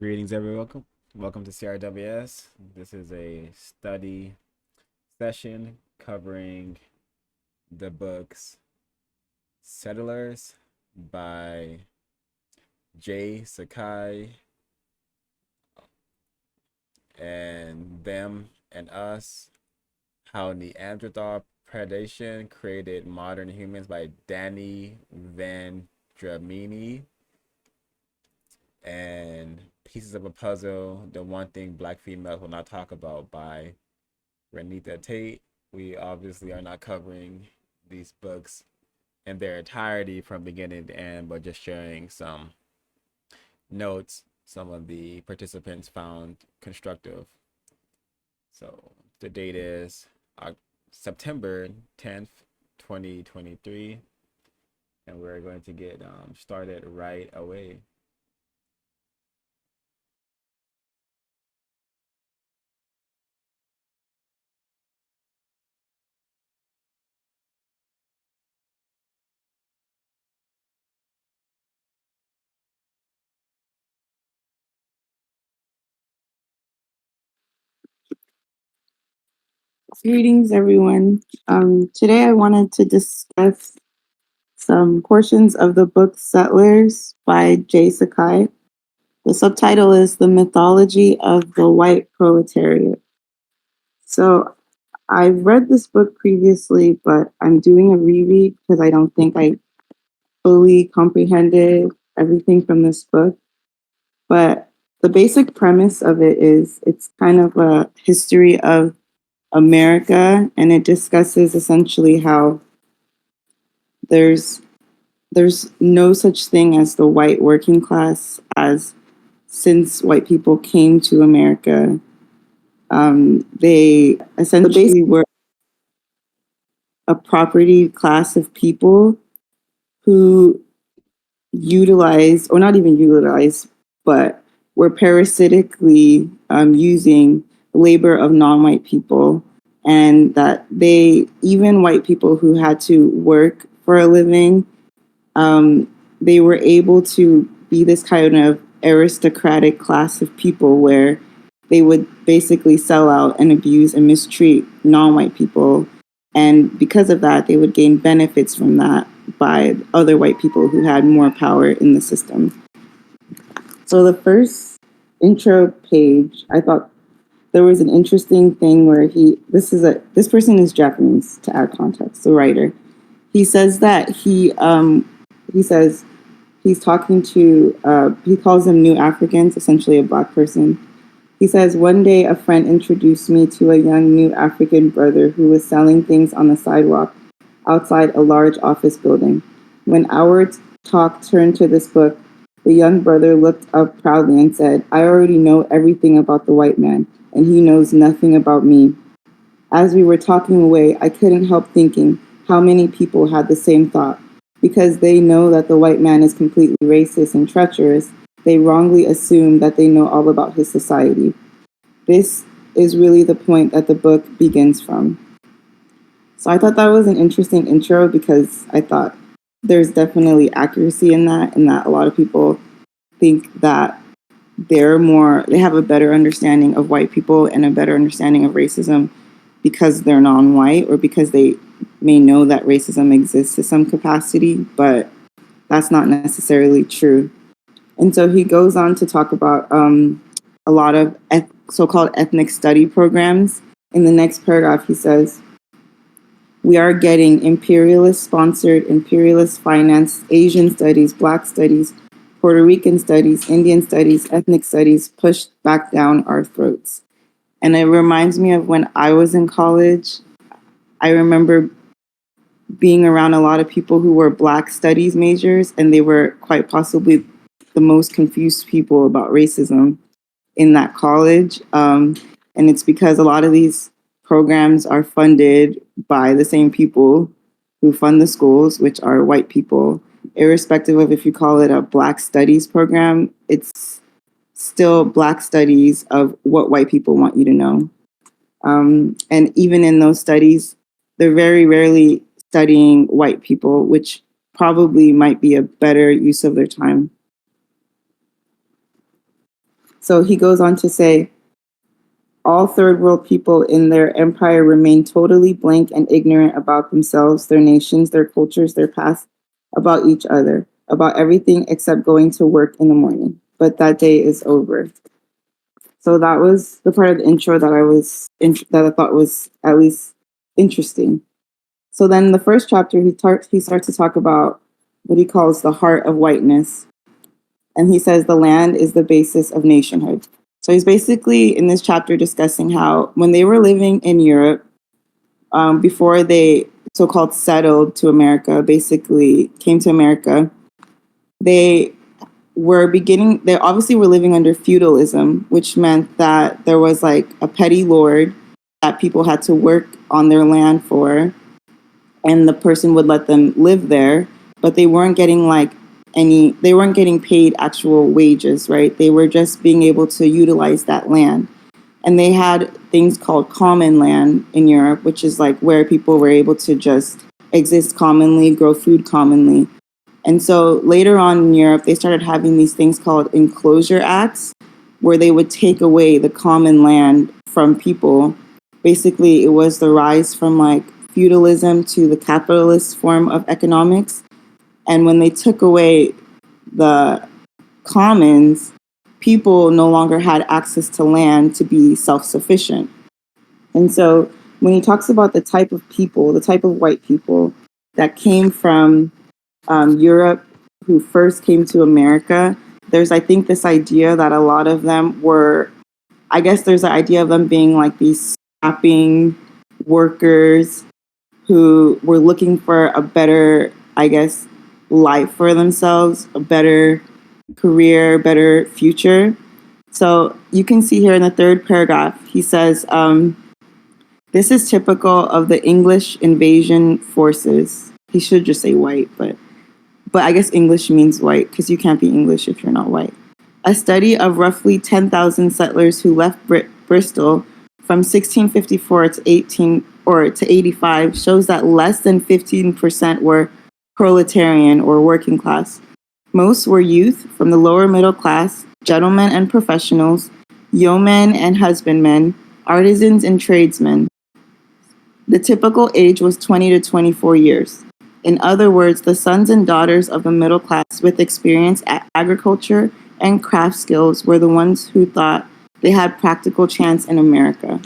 Greetings, everyone. Welcome to CRWS. This is a study session covering the books Settlers by J Sakai and Them and Us, How Neanderthal Predation Created Modern Humans by Danny Vendramini, and Pieces of a Puzzle, The One Thing Black Females Will Not Talk About by Reneathia Tate. We obviously are not covering these books in their entirety from beginning to end, but just sharing some notes some of the participants found constructive. So the date is September 10th, 2023, and we're going to get started right away. Greetings, everyone. Today I wanted to discuss some portions of the book Settlers by J Sakai. The subtitle is The Mythology of the White Proletariat. So I've read this book previously, but I'm doing a reread because I don't think I fully comprehended everything from this book. But the basic premise of it is it's kind of a history of America, and it discusses essentially how there's there's no such thing as the white working class as since white people came to America. They essentially were a property class of people who utilized, or not even utilized, but were parasitically using labor of non-white people, and that even white people who had to work for a living, they were able to be this kind of aristocratic class of people where they would basically sell out and abuse and mistreat non-white people. And because of that, they would gain benefits from that by other white people who had more power in the system. So the first intro page, I thought there was an interesting thing where this person is Japanese, to add context, the writer. He says that he says he's talking to he calls them new Africans, essentially a black person. He says, one day a friend introduced me to a young new African brother who was selling things on the sidewalk outside a large office building. When our talk turned to this book, the young brother looked up proudly and said, I already know everything about the white man, and he knows nothing about me. As we were talking away, I couldn't help thinking how many people had the same thought. Because they know that the white man is completely racist and treacherous, they wrongly assume that they know all about his society. This is really the point that the book begins from. So I thought that was an interesting intro because I thought there's definitely accuracy in that a lot of people think that they have a better understanding of white people and a better understanding of racism because they're non-white, or because they may know that racism exists to some capacity, but that's not necessarily true. And so he goes on to talk about a lot of so-called ethnic study programs. In the next paragraph, he says, we are getting imperialist sponsored, imperialist financed Asian studies, Black studies, Puerto Rican studies, Indian studies, ethnic studies pushed back down our throats. And it reminds me of when I was in college. I remember being around a lot of people who were Black studies majors, and they were quite possibly the most confused people about racism in that college. And it's because a lot of these programs are funded by the same people who fund the schools, which are white people. Irrespective of if you call it a Black studies program, it's still Black studies of what white people want you to know. And even in those studies, they're very rarely studying white people, which probably might be a better use of their time. So he goes on to say, all third world people in their empire remain totally blank and ignorant about themselves, their nations, their cultures, their past, about each other, about everything except going to work in the morning. But that day is over. So that was the part of the intro that I thought was at least interesting. So then in the first chapter, he starts to talk about what he calls the heart of whiteness. And he says the land is the basis of nationhood. So he's basically in this chapter discussing how when they were living in Europe, before they so-called settled to America, basically came to America, they they obviously were living under feudalism, which meant that there was like a petty lord that people had to work on their land for, and the person would let them live there, but they weren't getting they weren't getting paid actual wages, right? They were just being able to utilize that land. And they had things called common land in Europe, which is like where people were able to just exist commonly, grow food commonly. And so later on in Europe, they started having these things called enclosure acts, where they would take away the common land from people. Basically, it was the rise from like feudalism to the capitalist form of economics. And when they took away the commons, people no longer had access to land to be self-sufficient. And so when he talks about the type of people, the type of white people that came from Europe who first came to America, there's, I think, this idea that a lot of them were, I guess there's the idea of them being like these scrapping workers who were looking for a better, I guess, life for themselves, a better career, better future. So you can see here in the third paragraph, he says, this is typical of the English invasion forces. He should just say white, but I guess English means white because you can't be English if you're not white. A study of roughly 10,000 settlers who left Bristol from 1654 to 85 shows that less than 15% were proletarian or working class. Most were youth from the lower middle class, gentlemen and professionals, yeomen and husbandmen, artisans and tradesmen. The typical age was 20 to 24 years. In other words, the sons and daughters of the middle class with experience at agriculture and craft skills were the ones who thought they had practical chance in America.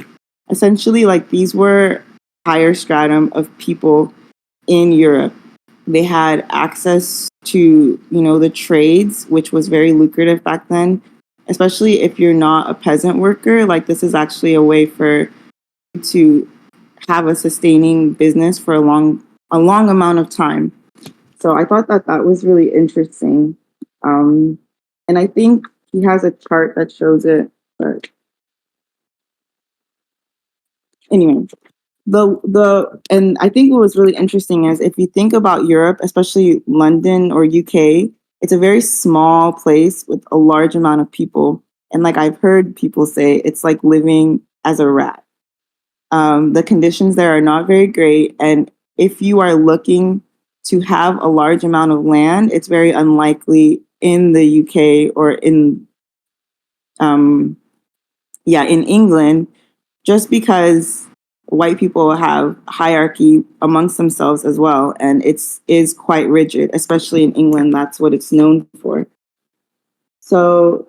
Essentially, like these were higher stratum of people in Europe. They had access to, the trades, which was very lucrative back then, especially if you're not a peasant worker. Like this is actually a way for you to have a sustaining business for a long amount of time. So I thought that was really interesting. And I think he has a chart that shows it. But anyway, and I think what was really interesting is if you think about Europe, especially London or UK, it's a very small place with a large amount of people. And like I've heard people say, it's like living as a rat. The conditions there are not very great. And if you are looking to have a large amount of land, it's very unlikely in the UK or in England, just because white people have hierarchy amongst themselves as well, and is quite rigid, especially in England. That's what it's known for. So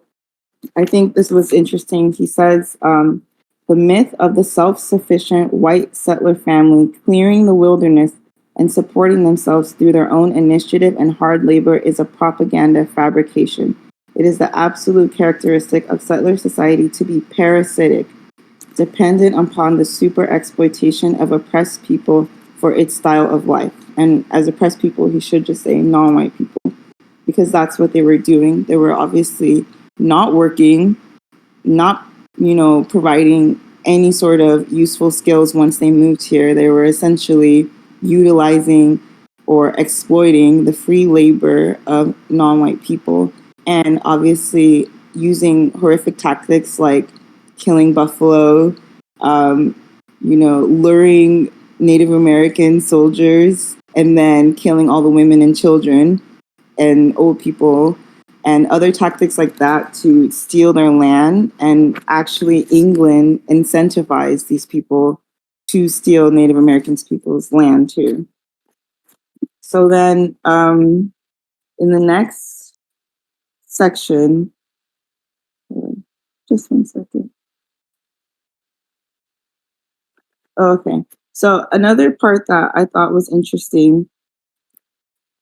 I think this was interesting. He says, the myth of the self-sufficient white settler family clearing the wilderness and supporting themselves through their own initiative and hard labor is a propaganda fabrication. It is the absolute characteristic of settler society to be parasitic, dependent upon the super exploitation of oppressed people for its style of life. And as oppressed people, he should just say non-white people, because that's what they were doing. They were obviously not working, not, providing any sort of useful skills once they moved here. They were essentially utilizing or exploiting the free labor of non-white people, and obviously using horrific tactics like killing buffalo, luring Native American soldiers, and then killing all the women and children and old people. and other tactics like that to steal their land. And actually, England incentivized these people to steal Native American people's land too. So then, in the next section, just one second. Okay. So another part that I thought was interesting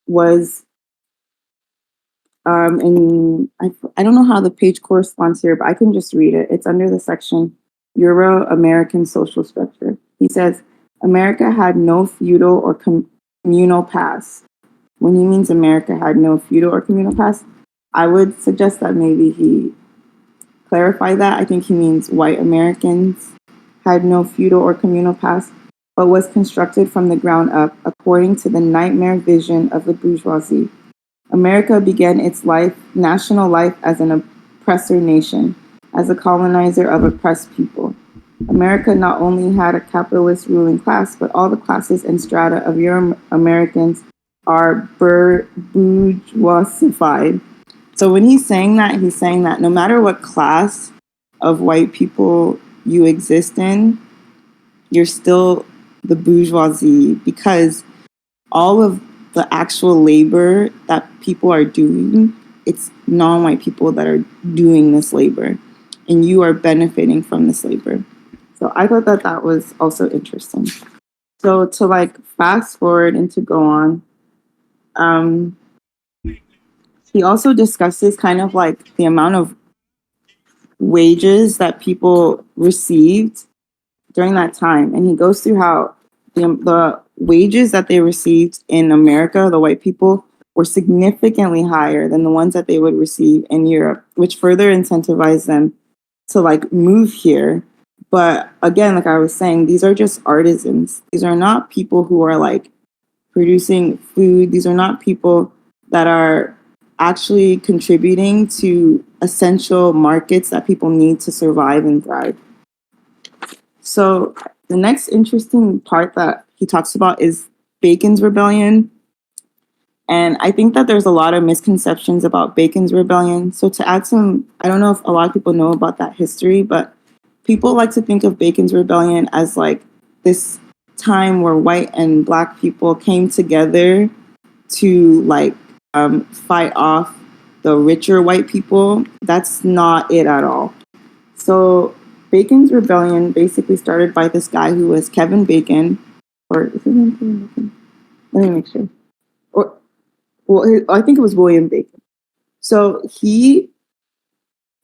was and I don't know how the page corresponds here, but I can just read it. It's under the section Euro-American social structure. He says, America had no feudal or communal past. When he means America had no feudal or communal past, I would suggest that maybe he clarify that. I think he means white Americans had no feudal or communal past, but was constructed from the ground up according to the nightmare vision of the bourgeoisie. America began its national life as an oppressor nation, as a colonizer of oppressed people. America not only had a capitalist ruling class, but all the classes and strata of Euro-Americans are bourgeoisified. So when he's saying that no matter what class of white people you exist in, you're still the bourgeoisie, because all of the actual labor that people are doing, it's non-white people that are doing this labor, and you are benefiting from this labor. So I thought that that was also interesting. So to like fast forward and to go on, he also discusses kind of like the amount of wages that people received during that time, and he goes through how the wages that they received in America, the white people, were significantly higher than the ones that they would receive in Europe, which further incentivized them to like move here. But again, like I was saying, these are just artisans. These are not people who are like producing food. These are not people that are actually contributing to essential markets that people need to survive and thrive. So the next interesting part that he talks about is Bacon's Rebellion. And I think that there's a lot of misconceptions about Bacon's Rebellion. So to add some, I don't know if a lot of people know about that history, but people like to think of Bacon's Rebellion as like this time where white and black people came together to like fight off the richer white people. That's not it at all. So Bacon's Rebellion basically started by this guy who was Kevin Bacon, or is his name Kevin Bacon? Let me make sure. Or, well, I think it was William Bacon. So he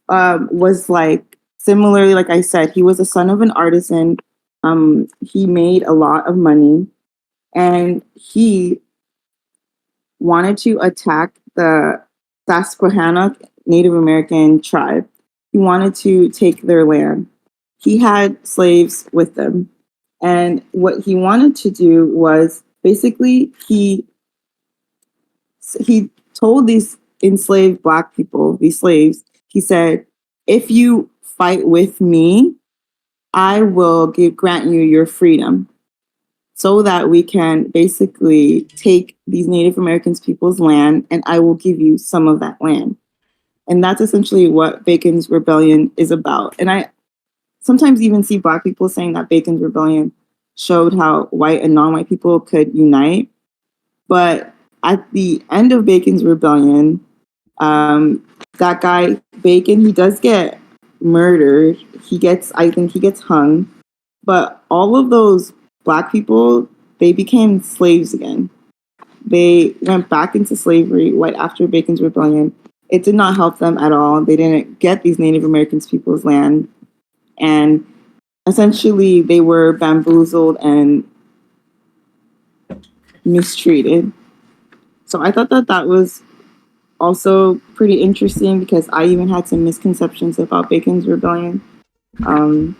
was like, similarly, like I said, he was the son of an artisan. He made a lot of money, and he wanted to attack the Susquehanna Native American tribe. He wanted to take their land. He had slaves with them. And what he wanted to do was basically he told these enslaved black people, these slaves, he said, if you fight with me, I will grant you your freedom, so that we can basically take these Native Americans people's land, and I will give you some of that land. And that's essentially what Bacon's Rebellion is about. And I sometimes even see black people saying that Bacon's Rebellion showed how white and non-white people could unite. But at the end of Bacon's Rebellion, that guy Bacon, he does get murdered. I think he gets hung. But all of those black people, they became slaves again. They went back into slavery right after Bacon's Rebellion. It did not help them at all. They didn't get these Native Americans people's land. And essentially, they were bamboozled and mistreated. So I thought that that was also pretty interesting, because I even had some misconceptions about Bacon's Rebellion. The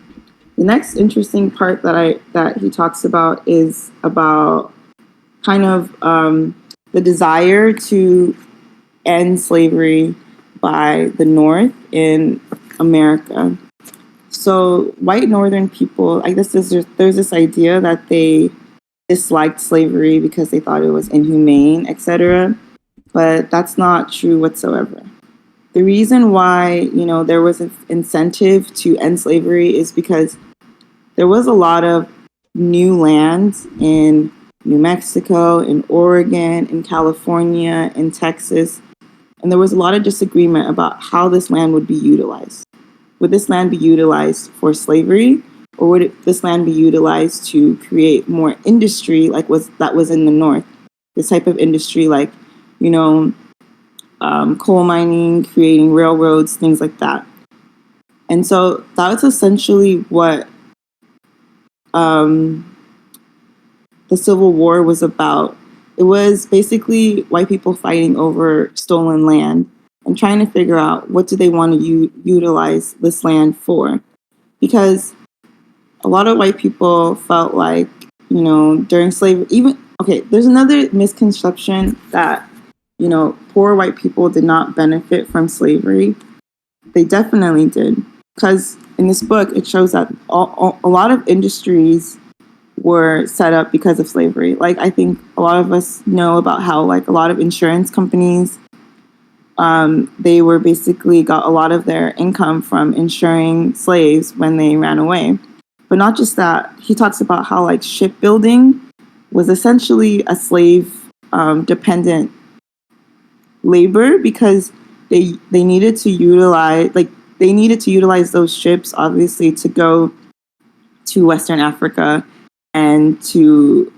next interesting part that he talks about is about kind of the desire to end slavery by the North in America. So white Northern people, I guess there's this idea that they disliked slavery because they thought it was inhumane, etc. But that's not true whatsoever. the reason why, there was an incentive to end slavery is because there was a lot of new lands in New Mexico, in Oregon, in California, in Texas, and there was a lot of disagreement about how this land would be utilized. Would this land be utilized for slavery, or would this land be utilized to create more industry that was in the North? This type of industry, like, coal mining, creating railroads, things like that. And so that's essentially what the Civil War was about. It was basically white people fighting over stolen land and trying to figure out what do they want to utilize this land for. Because a lot of white people felt like, during slavery, there's another misconception that, poor white people did not benefit from slavery. They definitely did. Because in this book, it shows that a lot of industries were set up because of slavery. Like, I think a lot of us know about how, like, a lot of insurance companies, they were basically got a lot of their income from insuring slaves when they ran away. But not just that, he talks about how, like, shipbuilding was essentially a slave dependent labor because they needed to utilize those ships, obviously, to go to Western Africa and to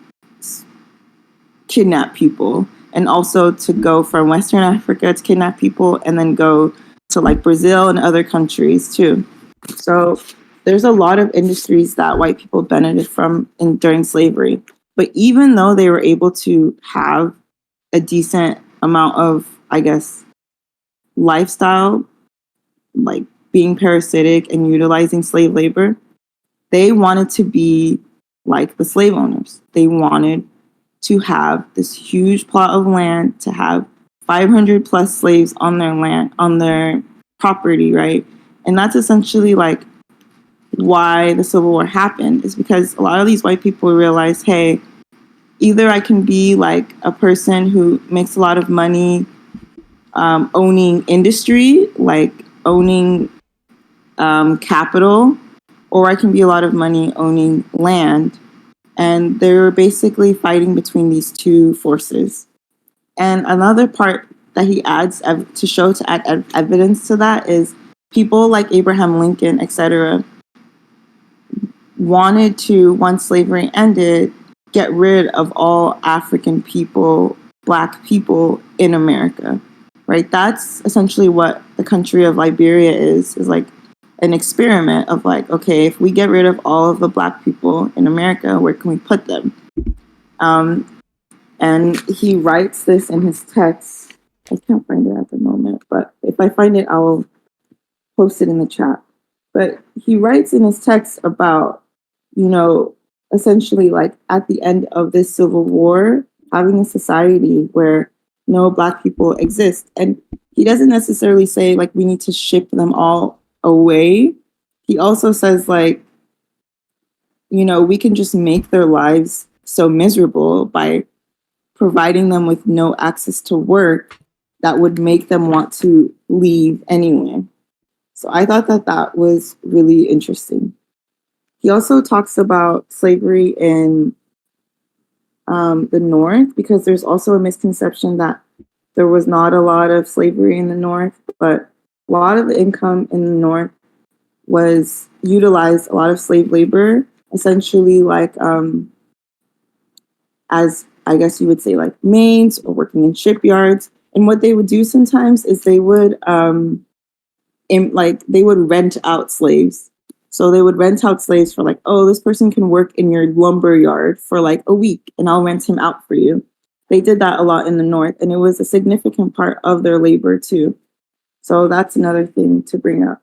kidnap people, and also to go from Western Africa to kidnap people and then go to, like, Brazil and other countries too. So there's a lot of industries that white people benefited from during slavery. But even though they were able to have a decent amount of, I guess, lifestyle, like being parasitic and utilizing slave labor, they wanted to be like the slave owners. They wanted to have this huge plot of land, to have 500 plus slaves on their land, on their property, right? And that's essentially like why the Civil War happened, is because a lot of these white people realized, hey, either I can be like a person who makes a lot of money owning industry, like owning capital, or I can be a lot of money owning land. And they were basically fighting between these two forces. And another part that he adds to add evidence to that is people like Abraham Lincoln, etc., wanted to, once slavery ended, get rid of all African people, Black people in America, right? That's essentially what the country of Liberia is like an experiment of like, okay, if we get rid of all of the Black people in America, where can we put them? And he writes this in his text. I can't find it at the moment, but if I find it, I'll post it in the chat. But he writes in his text about, essentially like at the end of this Civil War, having a society where no Black people exist. And he doesn't necessarily say like we need to ship them all away. He also says like, we can just make their lives so miserable by providing them with no access to work that would make them want to leave anyway. So I thought that was really interesting. He also talks about slavery in the North, because there's also a misconception that there was not a lot of slavery in the North, but a lot of the income in the North was utilized, a lot of slave labor, essentially like as I guess you would say like maids or working in shipyards. And what they would do sometimes is they would they would rent out slaves. So they would rent out slaves for like, oh, this person can work in your lumber yard for like a week and I'll rent him out for you. They did that a lot in the North, and it was a significant part of their labor too. So that's another thing to bring up.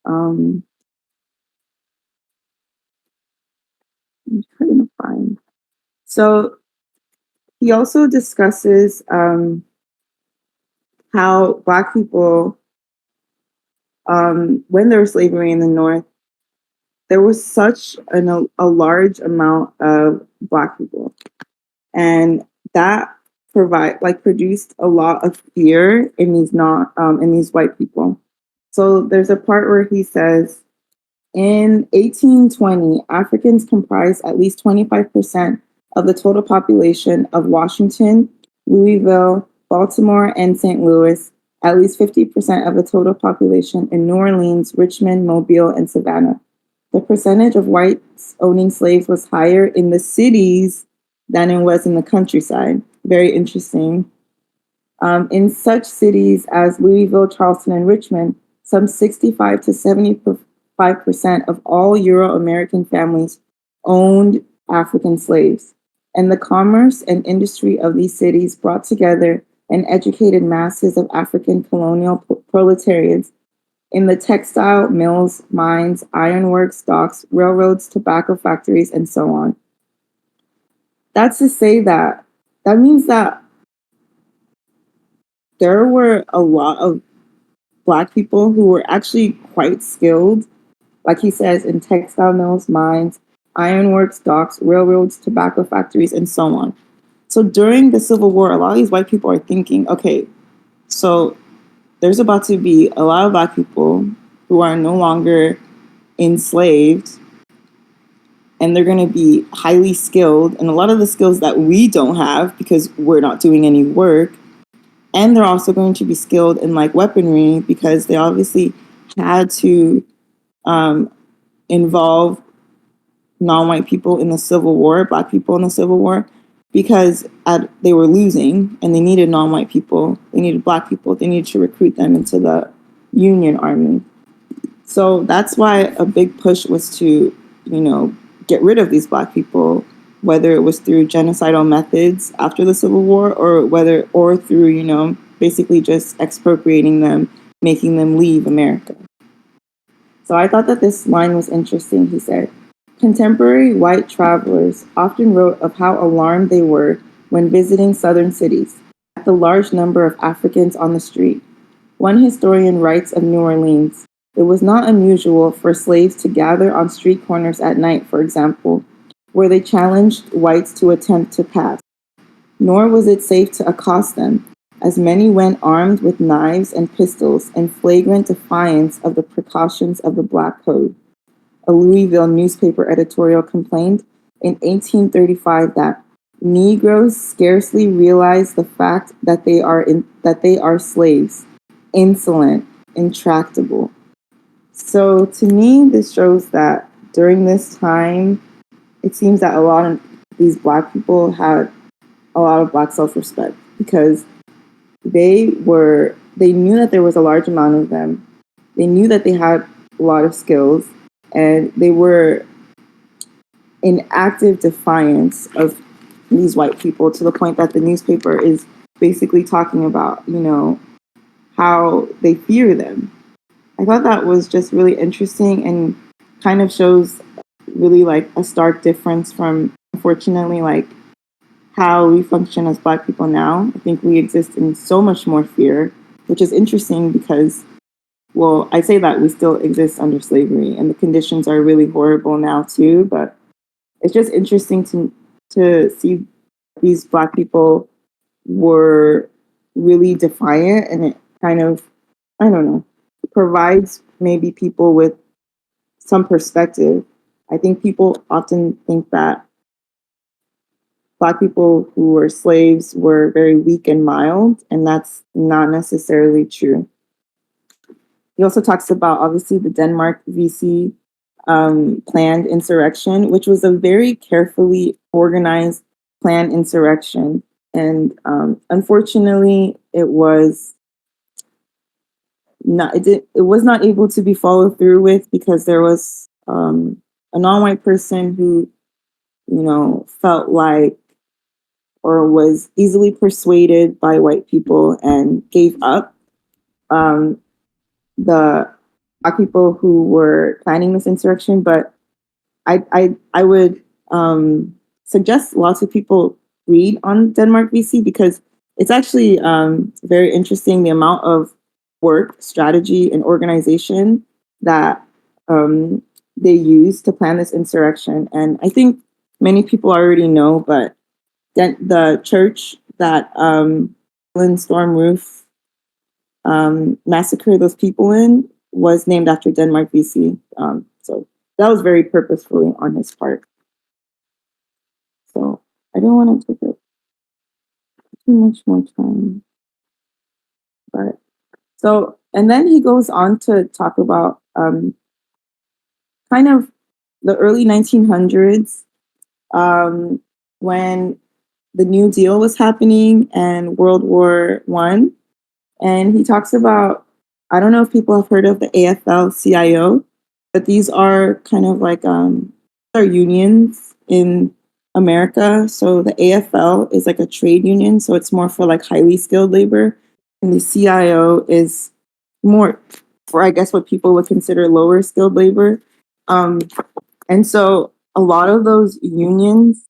I'm trying to find. So he also discusses how Black people, when there was slavery in the North, there was such a large amount of Black people. And that produced a lot of fear in these not in these white people. So there's a part where he says, in 1820, Africans comprised at least 25% of the total population of Washington, Louisville, Baltimore, and St. Louis, at least 50% of the total population in New Orleans, Richmond, Mobile, and Savannah. The percentage of whites owning slaves was higher in the cities than it was in the countryside. Very interesting. In such cities as Louisville, Charleston, and Richmond, some 65 to 75% of all Euro American families owned African slaves. And the commerce and industry of these cities brought together and educated masses of African colonial proletarians in the textile mills, mines, ironworks, docks, railroads, tobacco factories, and so on. That's to say that means that there were a lot of Black people who were actually quite skilled, like he says, in textile mills, mines, ironworks, docks, railroads, tobacco factories, and so on. So during the Civil War, a lot of these white people are thinking, okay, so there's about to be a lot of Black people who are no longer enslaved, and they're going to be highly skilled, and a lot of the skills that we don't have because we're not doing any work. And they're also going to be skilled in like weaponry because they obviously had to involve non-white people in the Civil War, Black people in the Civil War, because they were losing and they needed non-white people, they needed Black people, they needed to recruit them into the Union Army. So that's why a big push was to, get rid of these Black people, whether it was through genocidal methods after the Civil War or through, basically just expropriating them, making them leave America. So I thought that this line was interesting. He said, contemporary white travelers often wrote of how alarmed they were when visiting southern cities at the large number of Africans on the street. One historian writes of New Orleans, it was not unusual for slaves to gather on street corners at night, for example, where they challenged whites to attempt to pass. Nor was it safe to accost them, as many went armed with knives and pistols in flagrant defiance of the precautions of the Black Code. A Louisville newspaper editorial complained in 1835 that Negroes scarcely realize the fact that they are slaves, insolent, intractable. So to me, this shows that during this time, it seems that a lot of these Black people had a lot of Black self-respect because they knew that there was a large amount of them. They knew that they had a lot of skills, and they were in active defiance of these white people to the point that the newspaper is basically talking about, how they fear them. I thought that was just really interesting and kind of shows really like a stark difference from, unfortunately, like how we function as Black people now. I think we exist in so much more fear, which is interesting because, well, I say that we still exist under slavery and the conditions are really horrible now too, but it's just interesting to see these Black people were really defiant, and it kind of, I don't know, provides maybe people with some perspective. I think people often think that Black people who were slaves were very weak and mild, and that's not necessarily true. He also talks about, obviously, the Denmark VC planned insurrection, which was a very carefully organized planned insurrection. And unfortunately, it was not able to be followed through with because there was a non-white person who, felt like or was easily persuaded by white people and gave up. The Black people who were planning this insurrection, but I would suggest lots of people read on Denmark VC because it's actually very interesting the amount of work, strategy, and organization that they used to plan this insurrection. And I think many people already know, but the church that Storm Roof massacred those people in was named after Denmark, BC. So that was very purposefully on his part. So I don't want to take up too much more time. But so, and then he goes on to talk about kind of the early 1900s when the New Deal was happening and World War One. And he talks about, I don't know if people have heard of the AFL-CIO, but these are kind of like are unions in America. So the AFL is like a trade union, so it's more for like highly skilled labor, and the CIO is more for, I guess, what people would consider lower skilled labor. And so a lot of those unions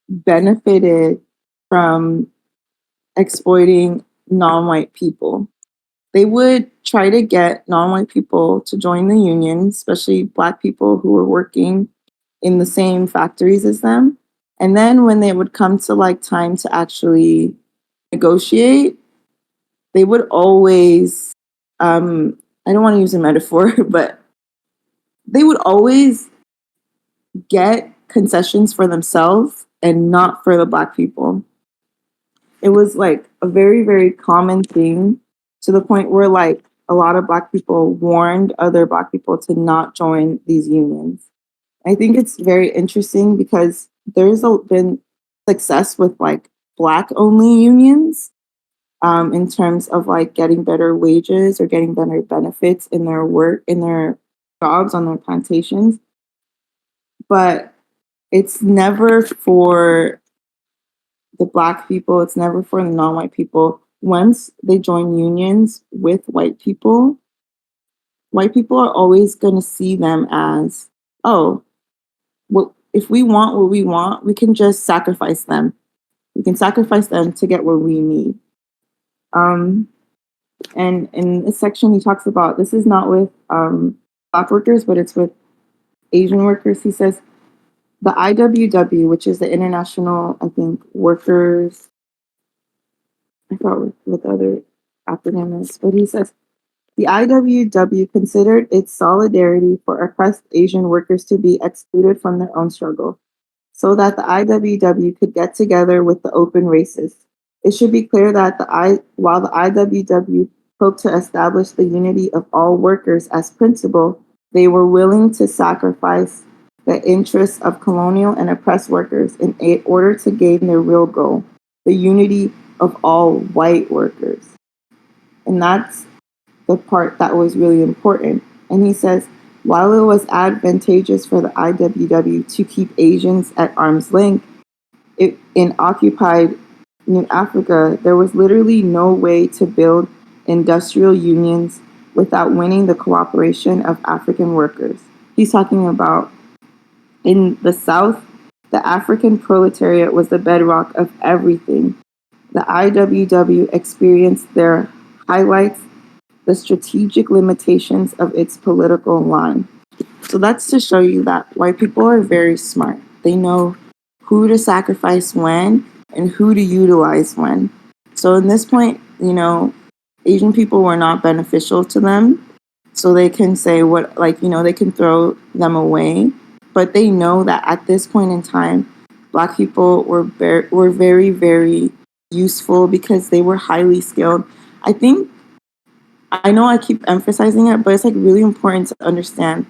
benefited from exploiting non-white people. They would try to get non-white people to join the union, especially Black people who were working in the same factories as them. And then when they would come to like time to actually negotiate, they would always, I don't want to use a metaphor, but they would always get concessions for themselves and not for the Black people. It was like a very, very common thing, to the point where like a lot of Black people warned other Black people to not join these unions. I think it's very interesting because been success with like Black only unions in terms of like getting better wages or getting better benefits in their work, in their jobs on their plantations. But it's never for the Black people, it's never for the non-white people. Once they join unions with white people are always going to see them as, oh, well, if we want what we want, we can just sacrifice them. We can sacrifice them to get what we need. And in this section, he talks about, this is not with Black workers, but it's with Asian workers. He says, the IWW, which is the International, I think, Workers, I forgot what the other acronym is, but he says, the IWW considered its solidarity for oppressed Asian workers to be excluded from their own struggle, so that the IWW could get together with the open racists. It should be clear that while the IWW hoped to establish the unity of all workers as principle, they were willing to sacrifice the interests of colonial and oppressed workers in order to gain their real goal, the unity of all white workers. And that's the part that was really important. And he says, while it was advantageous for the IWW to keep Asians at arm's length, in occupied New Africa, there was literally no way to build industrial unions without winning the cooperation of African workers. He's talking about in the South, the African proletariat was the bedrock of everything. The IWW experienced their highlights, the strategic limitations of its political line. So that's to show you that white people are very smart. They know who to sacrifice when and who to utilize when. So in this point, Asian people were not beneficial to them. So they can say they can throw them away. But they know that at this point in time, Black people were very, very useful because they were highly skilled. I know I keep emphasizing it, but it's like really important to understand.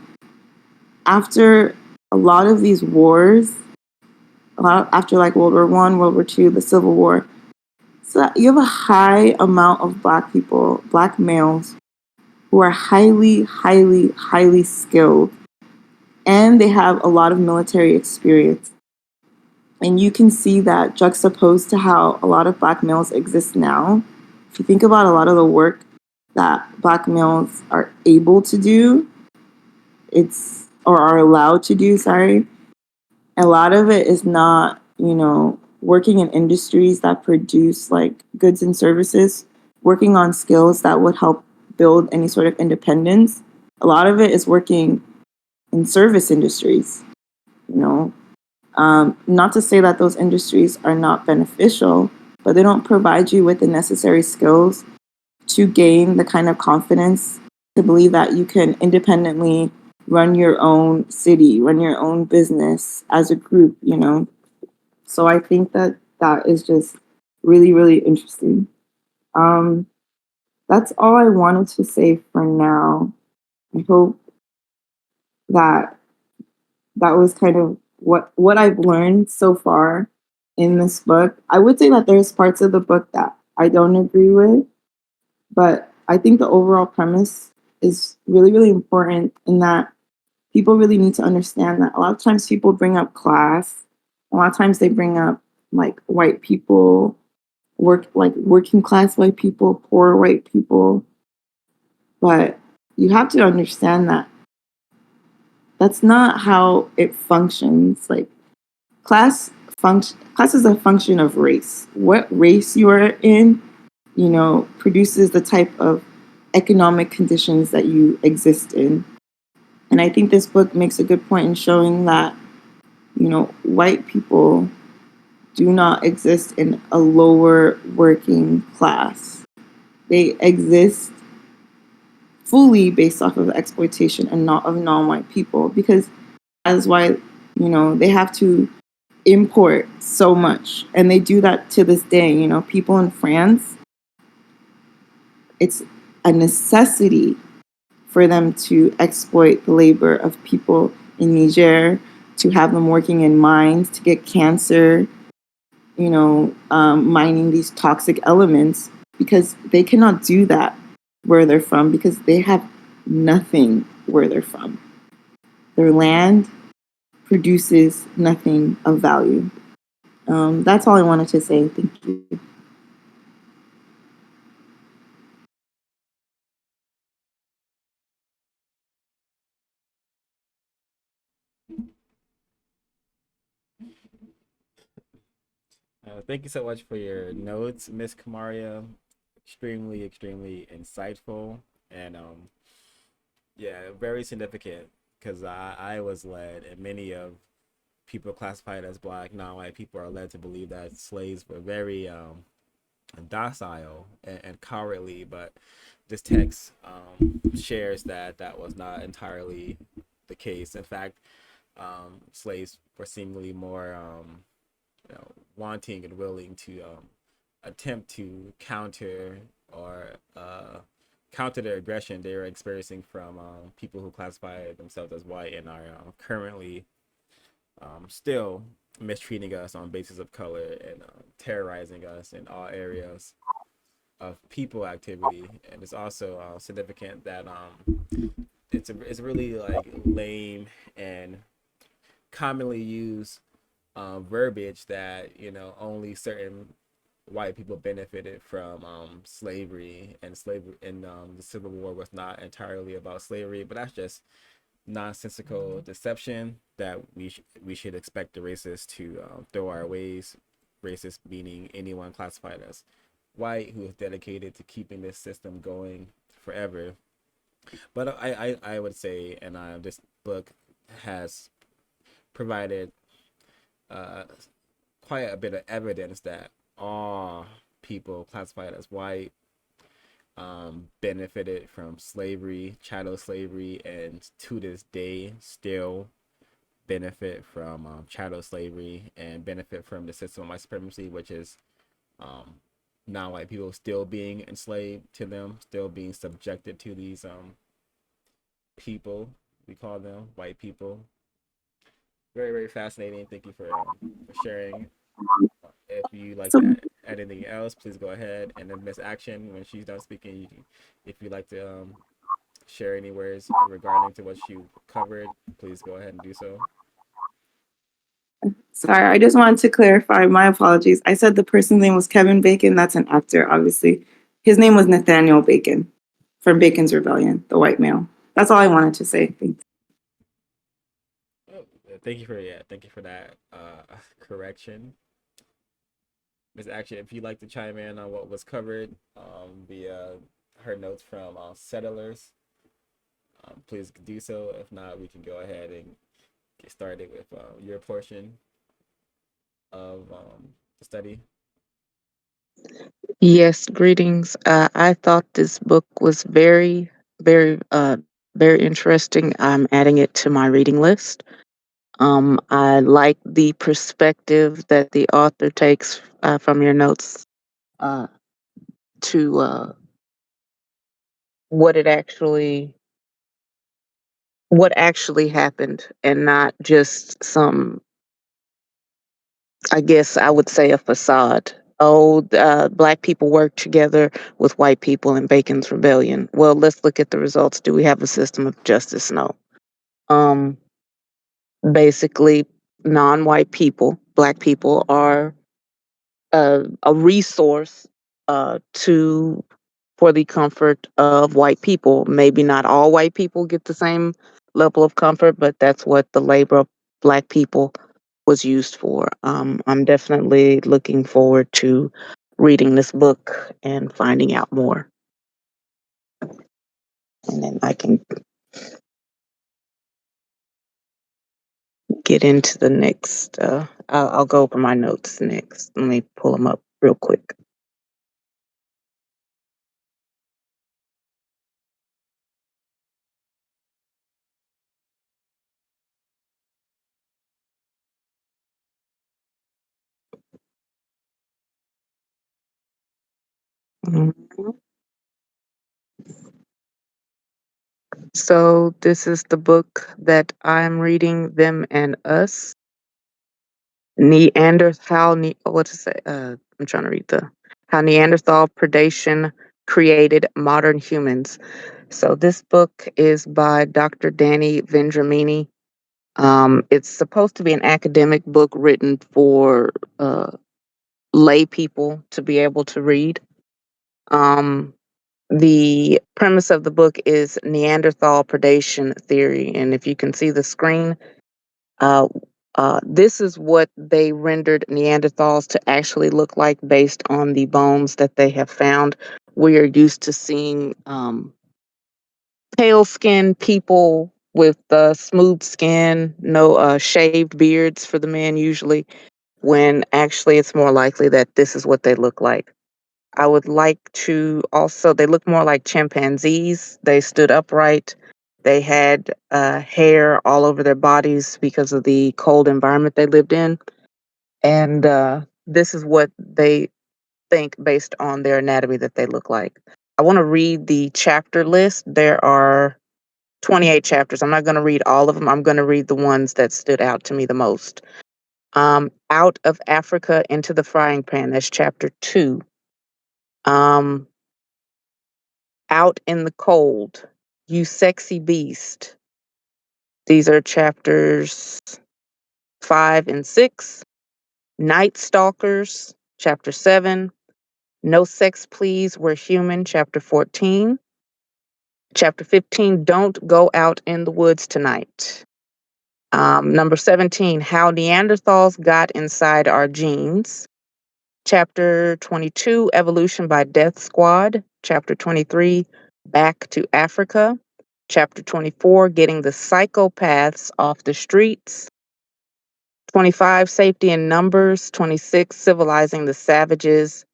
After a lot of these wars, after like World War One, World War Two, the Civil War, so you have a high amount of Black people, Black males, who are highly, highly, highly skilled, and they have a lot of military experience. And you can see that juxtaposed to how a lot of Black males exist now. If you think about a lot of the work that Black males are able to do, or are allowed to do, a lot of it is not, working in industries that produce like goods and services, working on skills that would help build any sort of independence. A lot of it is working in service industries, Not to say that those industries are not beneficial, but they don't provide you with the necessary skills to gain the kind of confidence to believe that you can independently run your own city, run your own business as a group, you know. So I think that that is just really, really interesting. Um, that's all I wanted to say for now. I hope that that was kind of what I've learned so far in this book. I would say that there's parts of the book that I don't agree with, but I think the overall premise is really, really important in that people really need to understand that a lot of times people bring up class, a lot of times they bring up like white people, working class white people, poor white people, but you have to understand that that's not how it functions. Like class is a function of race. What race you are in, you know, produces the type of economic conditions that you exist in. And I think this book makes a good point in showing that, you know, white people do not exist in a lower working class. They exist fully based off of exploitation and not of non-white people, because that is why, you know, they have to import so much, and they do that to this day. You know, people in France, it's a necessity for them to exploit the labor of people in Niger, to have them working in mines to get cancer, you know, mining these toxic elements, because they cannot do that where they're from, because they have nothing where they're from. Their land produces nothing of value. That's all I wanted to say. Thank you. Thank you so much for your notes, Miss Kamaria. Extremely, extremely insightful, and yeah, very significant, because I was led, and many of people classified as black, non-white people are led to believe that slaves were very docile and cowardly, but this text shares that that was not entirely the case. In fact, slaves were seemingly more you know, wanting and willing to attempt to or counter their aggression they were experiencing from people who classify themselves as white and are currently still mistreating us on basis of color and terrorizing us in all areas of people activity. And it's also significant that it's really like lame and commonly used verbiage that, you know, only certain white people benefited from slavery, and slavery and the Civil War was not entirely about slavery. But that's just nonsensical deception that we should expect the racists to throw our ways. Racist meaning anyone classified as white who is dedicated to keeping this system going forever. But I would say, and this book has provided uh, quite a bit of evidence that all people classified as white benefited from slavery, chattel slavery, and to this day still benefit from chattel slavery and benefit from the system of white supremacy, which is um, non-white people still being enslaved to them, still being subjected to these people. We call them white people. Very, very fascinating. Thank you for sharing. If you like So, to add anything else, please go ahead. And then Miss Action, when she's done speaking, if you'd like to share any words regarding to what you covered, please go ahead and do so. sorry, I just wanted to clarify. My apologies. I said the person's name was Kevin Bacon. That's an actor, obviously. His name was Nathaniel Bacon from Bacon's Rebellion, the white male. That's all I wanted to say. Thanks. Oh, thank you for that correction, Miss Action. If you'd like to chime in on what was covered via her notes from settlers, please do so. If not, we can go ahead and get started with your portion. of the study? Yes, greetings. I thought this book was very interesting. I'm adding it to my reading list. I like the perspective that the author takes from your notes uh, to what it actually what actually happened, and not just some, I guess I would say, a facade. Oh, black people work together with white people in Bacon's Rebellion. Well, let's look at the results. Do we have a system of justice? No. Um, Basically, non-white people, black people, are a resource to for the comfort of white people. Maybe not all white people get the same level of comfort, but that's what the labor of black people was used for. I'm definitely looking forward to reading this book and finding out more. And then I can get into the next. I'll go over my notes next. Let me pull them up real quick. Mhm. So this is the book that I'm reading, Them and Us. What to say? I'm trying to read the how Neanderthal predation created modern humans. So this book is by Dr. Danny Vendramini. It's supposed to be an academic book written for lay people to be able to read. Um, the premise of the book is Neanderthal predation theory, and if you can see the screen, uh, this is what they rendered Neanderthals to actually look like based on the bones that they have found. We are used to seeing pale skinned people with smooth skin, no shaved beards for the men usually, when actually it's more likely that this is what they look like. I would like to also, they look more like chimpanzees. They stood upright. They had hair all over their bodies because of the cold environment they lived in. And this is what they think based on their anatomy that they look like. I want to read the chapter list. There are 28 chapters. I'm not going to read all of them. I'm going to read the ones that stood out to me the most. Out of Africa into the Frying Pan, that's chapter 2. Um, Out in the Cold, You Sexy Beast. These are chapters 5 and 6. Night Stalkers, chapter 7. No Sex Please, We're Human, chapter 14. Chapter 15, Don't Go Out in the Woods Tonight. Number 17, How Neanderthals Got Inside Our Genes. Chapter 22, Evolution by Death Squad. Chapter 23, Back to Africa. Chapter 24, Getting the Psychopaths Off the Streets. 25, Safety in Numbers. 26, Civilizing the Savages.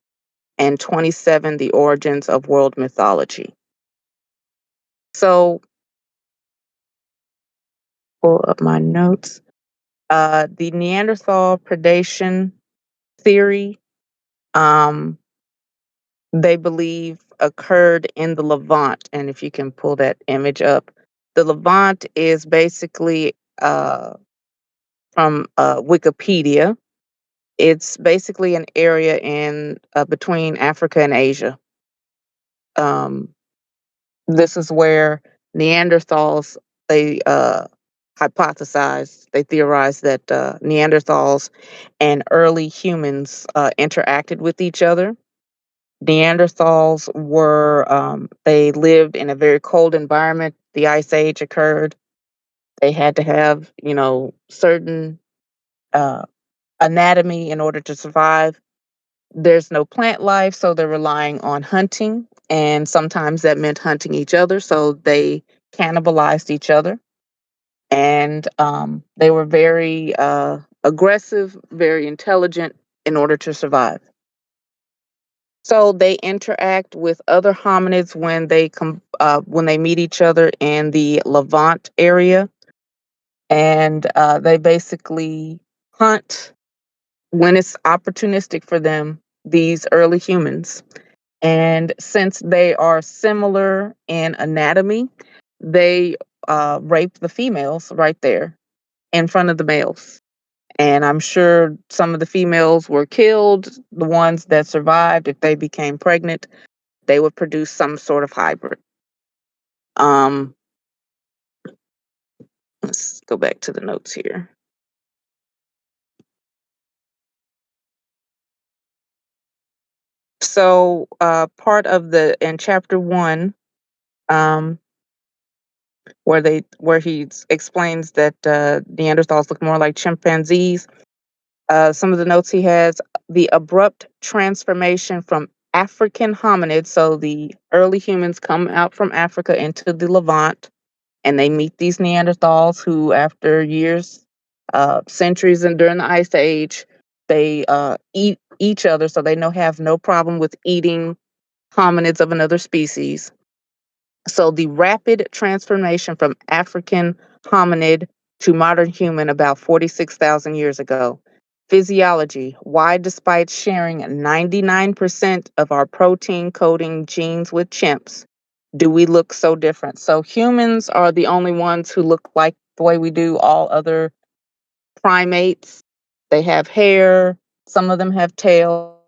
And 27, The Origins of World Mythology. So, pull up my notes. The Neanderthal predation theory, um, they believe occurred in the Levant. And if you can pull that image up, the Levant is basically from Wikipedia. It's basically an area in between Africa and Asia. Um, this is where Neanderthals, they hypothesized, they theorized that Neanderthals and early humans interacted with each other. Neanderthals were, they lived in a very cold environment. The Ice Age occurred. They had to have, certain uh, anatomy in order to survive. There's no plant life, so they're relying on hunting. And sometimes that meant hunting each other. So they cannibalized each other. And they were very aggressive, very intelligent in order to survive. So they interact with other hominids when they meet each other in the Levant area, and they basically hunt when it's opportunistic for them. These early humans, and since they are similar in anatomy, they rape the females right there in front of the males. And I'm sure some of the females were killed. The ones that survived, if they became pregnant, they would produce some sort of hybrid. Um, let's go back to the notes here. So, part of the in chapter 1, um, where he explains that Neanderthals look more like chimpanzees. Some of the notes he has: the abrupt transformation from African hominids. So the early humans come out from Africa into the Levant, and they meet these Neanderthals who, after years, centuries, and during the Ice Age, they eat each other, so they have no problem with eating hominids of another species. So the rapid transformation from African hominid to modern human about 46,000 years ago. Physiology: why, despite sharing 99% of our protein coding genes with chimps, do we look so different? So humans are the only ones who look like the way we do. All other primates, they have hair, some of them have tail.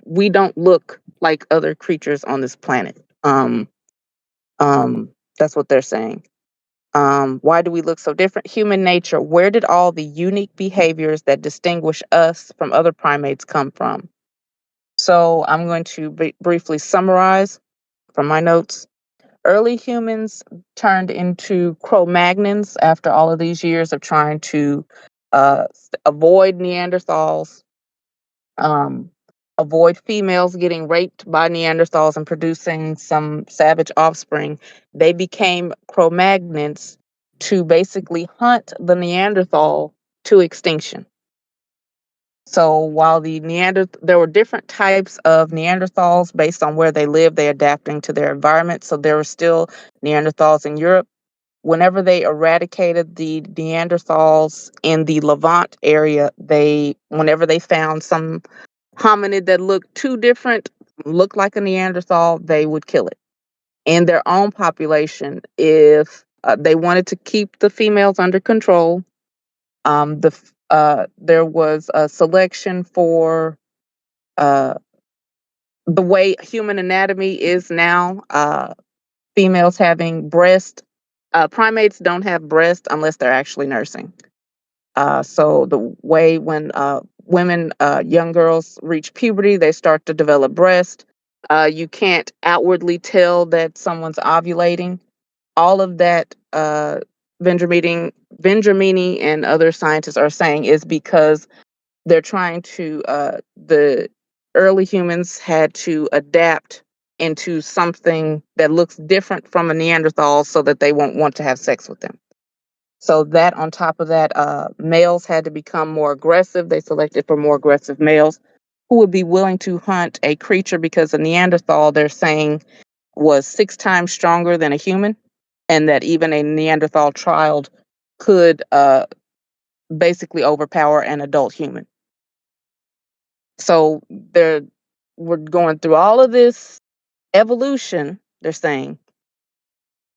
We don't look like other creatures on this planet. That's what they're saying. Why do we look so different? Human nature: where did all the unique behaviors that distinguish us from other primates come from? So I'm going to briefly summarize from my notes. Early humans turned into Cro-Magnons after all of these years of trying to avoid Neanderthals, um, avoid females getting raped by Neanderthals and producing some savage offspring. They became Cro-Magnons to basically hunt the Neanderthal to extinction. So while there were different types of Neanderthals based on where they lived, they adapting to their environment. So there were still Neanderthals in Europe. Whenever they eradicated the Neanderthals in the Levant area, whenever they found some hominid that looked too different, looked like a Neanderthal, they would kill it. In their own population, if they wanted to keep the females under control, there was a selection for uh, the way human anatomy is now. Females having breast. Primates don't have breast unless they're actually nursing. So the way when women, young girls reach puberty, they start to develop breast. You can't outwardly tell that someone's ovulating. All of that, Vendramini and other scientists are saying, is because they're trying to, the early humans had to adapt into something that looks different from a Neanderthal so that they won't want to have sex with them. So that on top of that, males had to become more aggressive. They selected for more aggressive males who would be willing to hunt a creature, because a Neanderthal, they're saying, was 6 times stronger than a human, and that even a Neanderthal child could basically overpower an adult human. So we're going through all of this evolution, they're saying,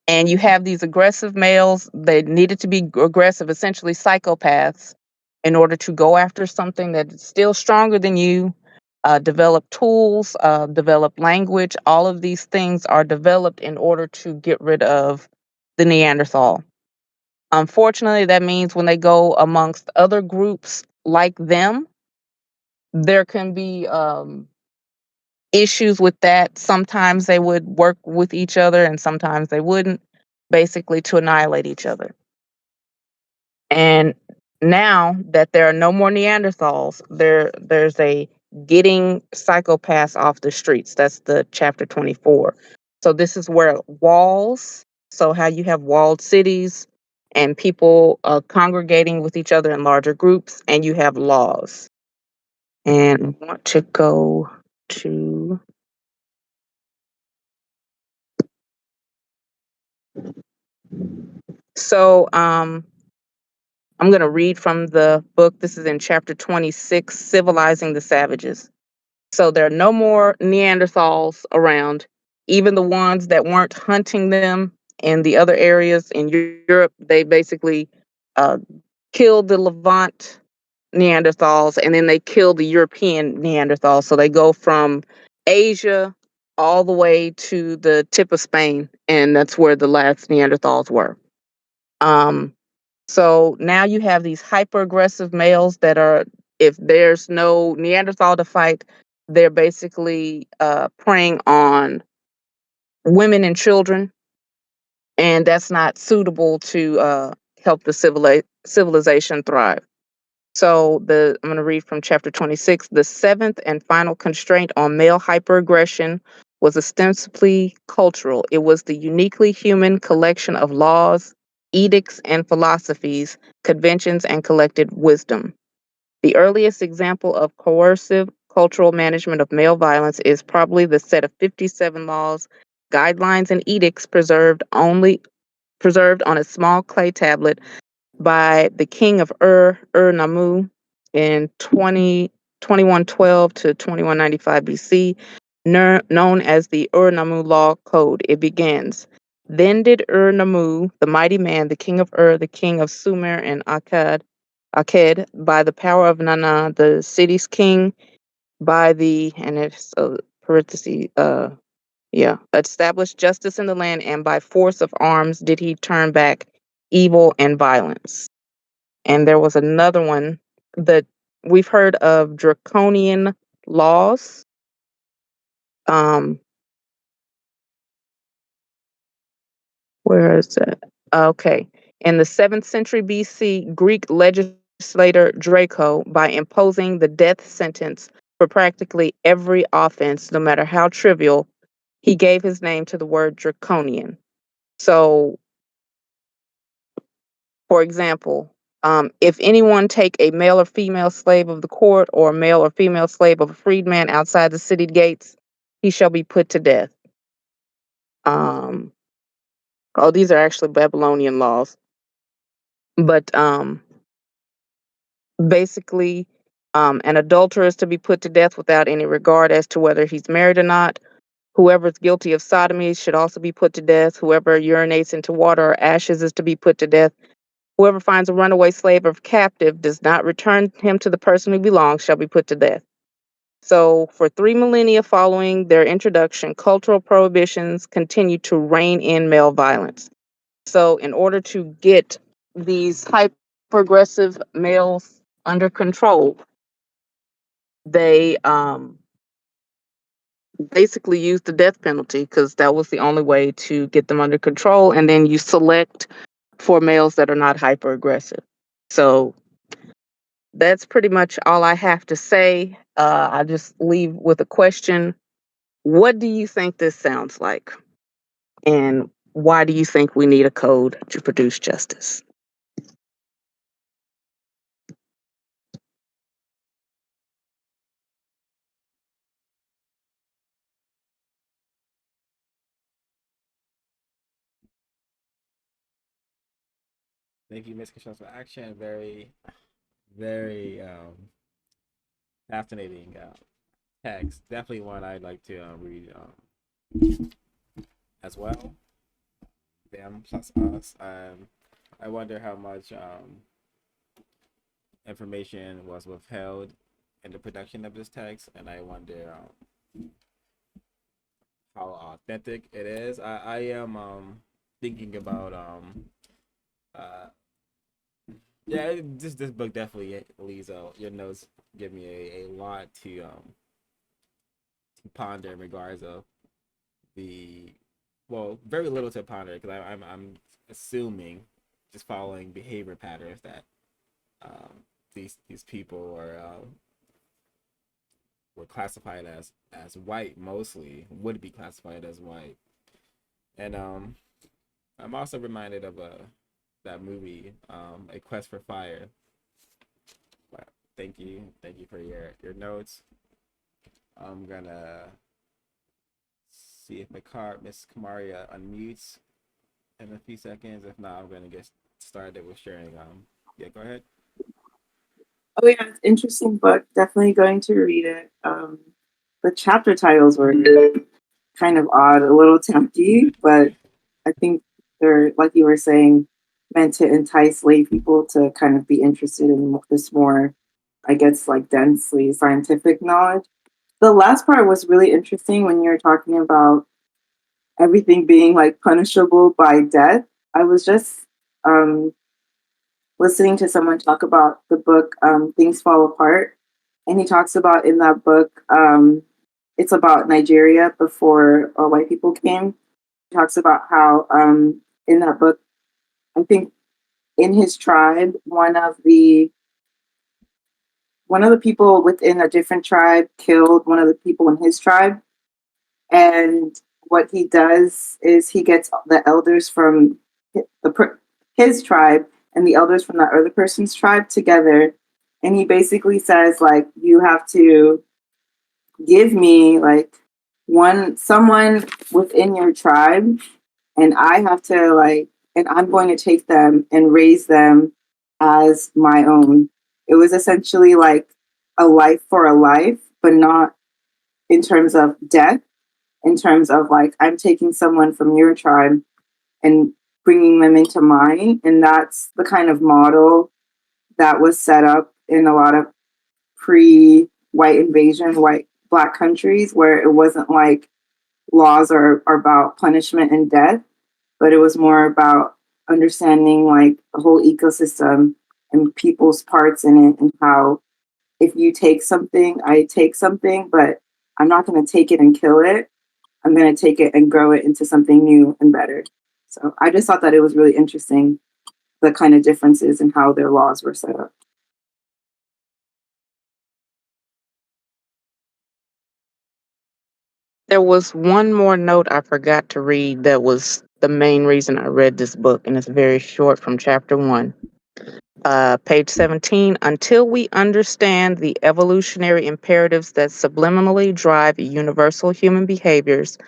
and you have these aggressive males. They needed to be aggressive, essentially psychopaths, in order to go after something that is still stronger than you, develop tools, develop language. All of these things are developed in order to get rid of the Neanderthal. Unfortunately, that means when they go amongst other groups like them, there can be issues with that. Sometimes they would work with each other and sometimes they wouldn't, basically to annihilate each other. And now that there are no more Neanderthals, there's a getting psychopaths off the streets. That's the chapter 24. So this is where walls, so how you have walled cities and people congregating with each other in larger groups, and you have laws. And I want to go to so I'm going to read from the book. This is in chapter 26, Civilizing the Savages. So there are no more Neanderthals around. Even the ones that weren't hunting them in the other areas in Europe, they basically uh, killed the Levant Neanderthals, and then they killed the European Neanderthals. So they go from Asia all the way to the tip of Spain, and that's where the last Neanderthals were. Um, so now you have these hyper aggressive males that are, if there's no Neanderthal to fight, they're basically preying on women and children, and that's not suitable to help the civilization thrive. So I'm going to read from chapter 26. The seventh and final constraint on male hyperaggression was ostensibly cultural. It was the uniquely human collection of laws, edicts, and philosophies, conventions, and collected wisdom. The earliest example of coercive cultural management of male violence is probably the set of 57 laws, guidelines, and edicts preserved on a small clay tablet by the king of Ur-Nammu in 2112 to 2195 BC, known as the Ur-Nammu Law Code. It begins, then did Ur-Nammu, the mighty man, the king of Ur, the king of Sumer and Akkad, by the power of Nana, the city's king, by the, and it's a parenthesis, established justice in the land, and by force of arms did he turn back evil and violence. And there was another one that we've heard of, draconian laws. Where is it? Okay. In the 7th century BC, Greek legislator Draco, by imposing the death sentence for practically every offense, no matter how trivial, he gave his name to the word draconian. So, for example, if anyone take a male or female slave of the court, or a male or female slave of a freedman outside the city gates, he shall be put to death. These are actually Babylonian laws. But basically, an adulterer is to be put to death without any regard as to whether he's married or not. Whoever is guilty of sodomy should also be put to death. Whoever urinates into water or ashes is to be put to death. Whoever finds a runaway slave or captive, does not return him to the person who belongs, shall be put to death. So, for 3 millennia following their introduction, cultural prohibitions continued to rein in male violence. So, in order to get these hyper-aggressive males under control, they basically used the death penalty, because that was the only way to get them under control. And then you select for males that are not hyper-aggressive. So, that's pretty much all I have to say. I just leave with a question. What do you think this sounds like? And why do you think we need a code to produce justice? Thank you, Miss Constructive Action. Very, very fascinating text. Definitely one I'd like to read as well. Them+us. I wonder how much information was withheld in the production of this text, and I wonder how authentic it is. I am thinking about uh yeah, this book definitely leaves your notes give me a lot to ponder in regards of the, well, very little to ponder, because I'm assuming, just following behavior patterns, that these people were classified as white, mostly would be classified as white. And I'm also reminded of that movie, A Quest for Fire. But thank you for your notes. I'm gonna see if Miss Kamaria unmutes in a few seconds. If not, I'm gonna get started with sharing. Yeah, go ahead. Oh yeah, it's an interesting book. Definitely going to read it. The chapter titles were kind of odd, a little tempty, but I think they're, like you were saying, meant to entice lay people to kind of be interested in this more, I guess, like densely scientific knowledge. The last part was really interesting when you were talking about everything being like punishable by death. I was just um, listening to someone talk about the book Things Fall Apart, and he talks about in that book, it's about Nigeria before white people came. He talks about how in that book, I think in his tribe, one of the people within a different tribe killed one of the people in his tribe. And what he does is he gets the elders from his tribe and the elders from that other person's tribe together, and he basically says like, you have to give me like someone within your tribe, and I have to like, and I'm going to take them and raise them as my own. It was essentially like a life for a life, but not in terms of death, in terms of like, I'm taking someone from your tribe and bringing them into mine. And that's the kind of model that was set up in a lot of pre white invasion, white black countries, where it wasn't like laws are about punishment and death, but it was more about understanding like the whole ecosystem and people's parts in it, and how if you take something, I take something, but I'm not going to take it and kill it. I'm going to take it and grow it into something new and better. So I just thought that it was really interesting, the kind of differences in how their laws were set up. There was one more note I forgot to read that was the main reason I read this book, and it's very short from chapter 1. Page 17. Until we understand the evolutionary imperatives that subliminally drive universal human behaviors,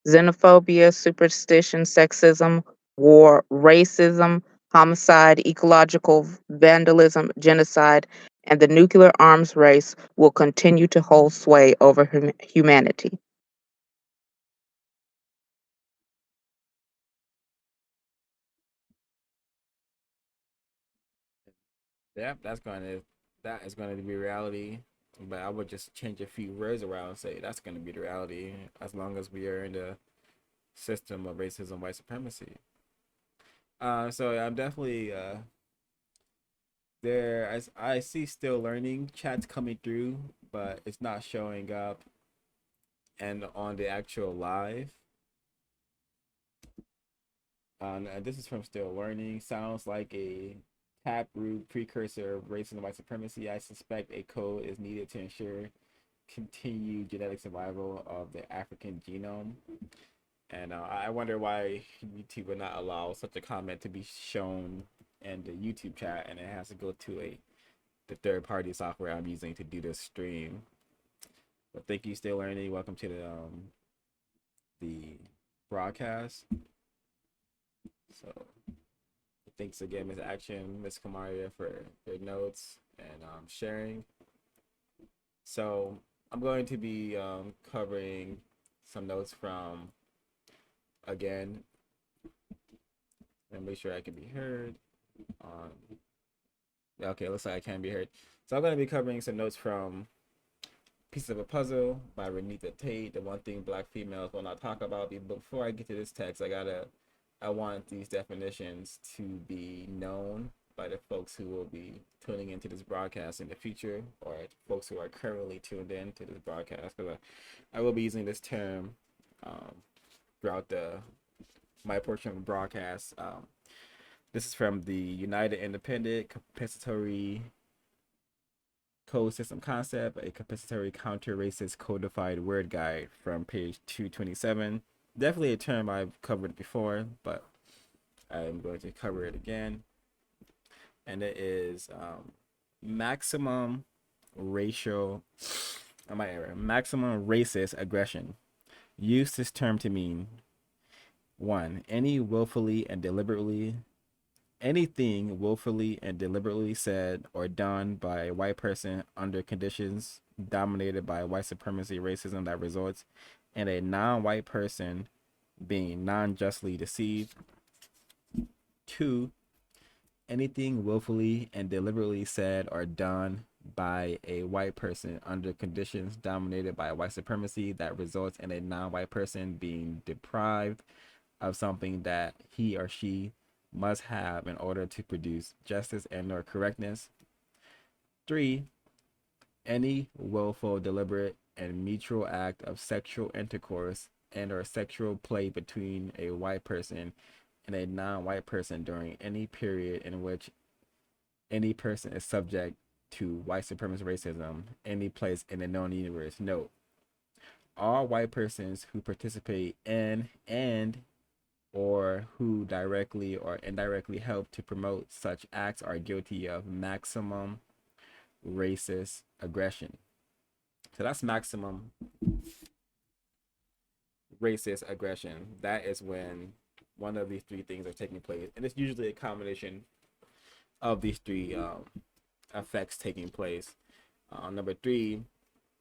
xenophobia, superstition, sexism, war, racism, homicide, ecological vandalism, genocide, and the nuclear arms race will continue to hold sway over humanity. Yeah, that is going to be reality. But I would just change a few words around and say that's going to be the reality as long as we are in the system of racism, white supremacy. So I'm definitely there. I see still learning chats coming through, but it's not showing up and on the actual live. And this is from Still Learning. Sounds like a taproot precursor of racism, white supremacy. I suspect a code is needed to ensure continued genetic survival of the African genome. And I wonder why YouTube would not allow such a comment to be shown in the YouTube chat, and it has to go to the third party software I'm using to do this stream. But thank you, Still Learning. Welcome to the broadcast. So thanks again, Miss Action, Miss Kamaria, for your notes and sharing. So I'm going to be covering some notes from, again, and make sure I can be heard. Okay, looks like I can be heard. So I'm going to be covering some notes from Piece of a Puzzle by Reneathia Tate, the one thing black females will not talk about. But before I get to this text, I want these definitions to be known by the folks who will be tuning into this broadcast in the future, or folks who are currently tuned in to this broadcast, because I will be using this term throughout my portion of the broadcast. This is from the United Independent Compensatory Code System Concept, a compensatory counter-racist codified word guide from page 227. Definitely a term I've covered before, but I I'm going to cover it again. And it is maximum racial, maximum racist aggression. Use this term to mean 1. Anything willfully and deliberately said or done by a white person under conditions dominated by white supremacy racism that results in a non-white person being non-justly deceived. 2. Anything willfully and deliberately said or done by a white person under conditions dominated by white supremacy that results in a non-white person being deprived of something that he or she must have in order to produce justice and or correctness. 3. Any willful, deliberate, and mutual act of sexual intercourse and or sexual play between a white person and a non-white person during any period in which any person is subject to white supremacist racism, any place in the known universe. Note, all white persons who participate in and or who directly or indirectly help to promote such acts are guilty of maximum racist aggression. So that's maximum racist aggression. That is when one of these three things are taking place, and it's usually a combination of these three effects taking place. Number 3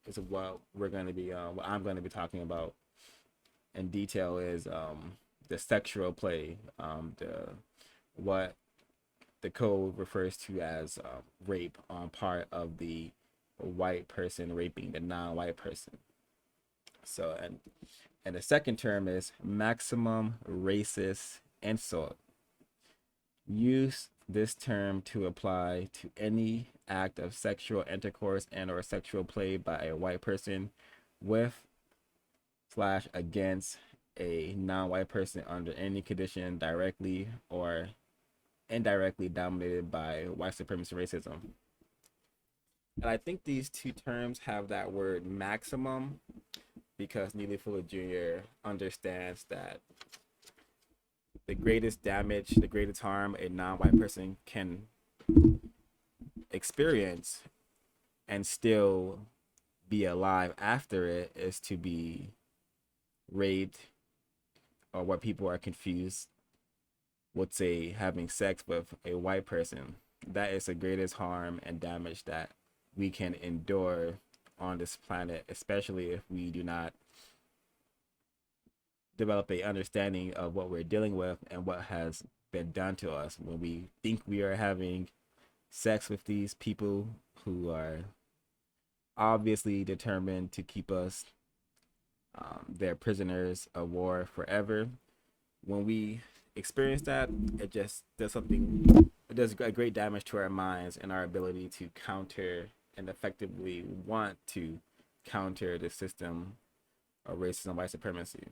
is what we're going to be, what I'm going to be talking about in detail is the sexual play, what the code refers to as rape on part of the white person raping the non-white person. So, and the second term is maximum racist insult. Use this term to apply to any act of sexual intercourse and or sexual play by a white person with / against a non-white person under any condition directly or indirectly dominated by white supremacy racism. And I think these two terms have that word maximum because Neely Fuller Jr. understands that the greatest damage, the greatest harm a non-white person can experience and still be alive after it is to be raped, or what people are confused would say having sex with a white person. That is the greatest harm and damage that we can endure on this planet, especially if we do not develop a understanding of what we're dealing with and what has been done to us. When we think we are having sex with these people who are obviously determined to keep us their prisoners of war forever, when we experience that, it just does something, it does a great damage to our minds and our ability to counter and effectively want to counter the system of racism, white supremacy.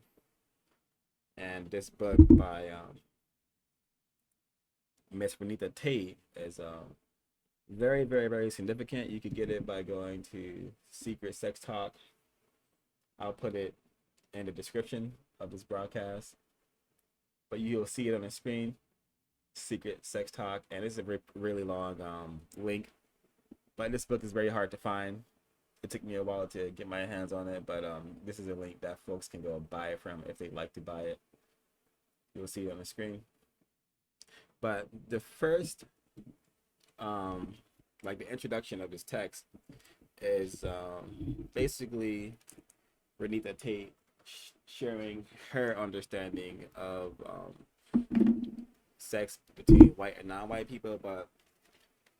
And this book by Miss Reneathia Tate is very, very, very significant. You could get it by going to Secret Sex Talk. I'll put it in the description of this broadcast, but you'll see it on the screen. Secret Sex Talk, and it's a really long link, but this book is very hard to find. It took me a while to get my hands on it, but this is a link that folks can go buy it from if they'd like to buy it. You'll see it on the screen. But the first like the introduction of this text is basically Reneathia Tate sharing her understanding of sex between white and non-white people. But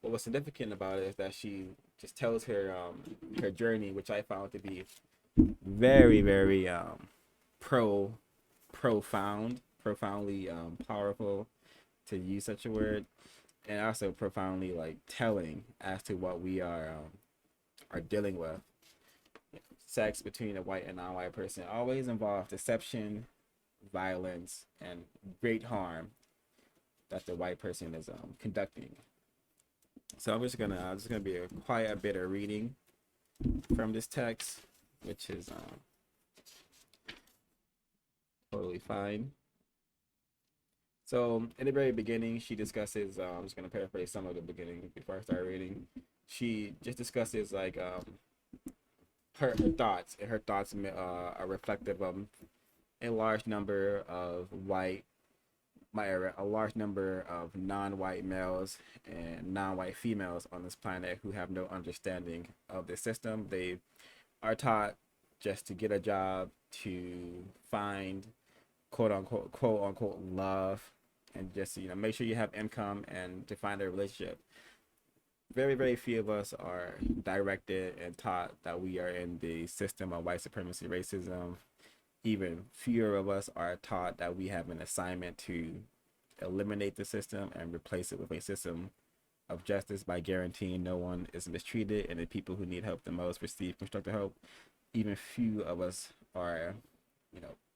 what was significant about it is that she just tells her her journey, which I found to be very, very profoundly powerful, to use such a word, and also profoundly like telling as to what we are dealing with. Sex between a white and non-white person always involves deception, violence, and great harm that the white person is conducting. So I'm just gonna be a quiet bit of reading from this text, which is totally fine. So in the very beginning, she discusses. I'm just gonna paraphrase some of the beginning before I start reading. She just discusses like her thoughts, and her thoughts are reflective of a large number of a large number of non-white males and non-white females on this planet who have no understanding of the system. They are taught just to get a job, to find quote unquote love, and just make sure you have income and to find a relationship. Very, very few of us are directed and taught that we are in the system of white supremacy racism. Even fewer of us are taught that we have an assignment to eliminate the system and replace it with a system of justice by guaranteeing no one is mistreated and the people who need help the most receive constructive help. Even few of us are,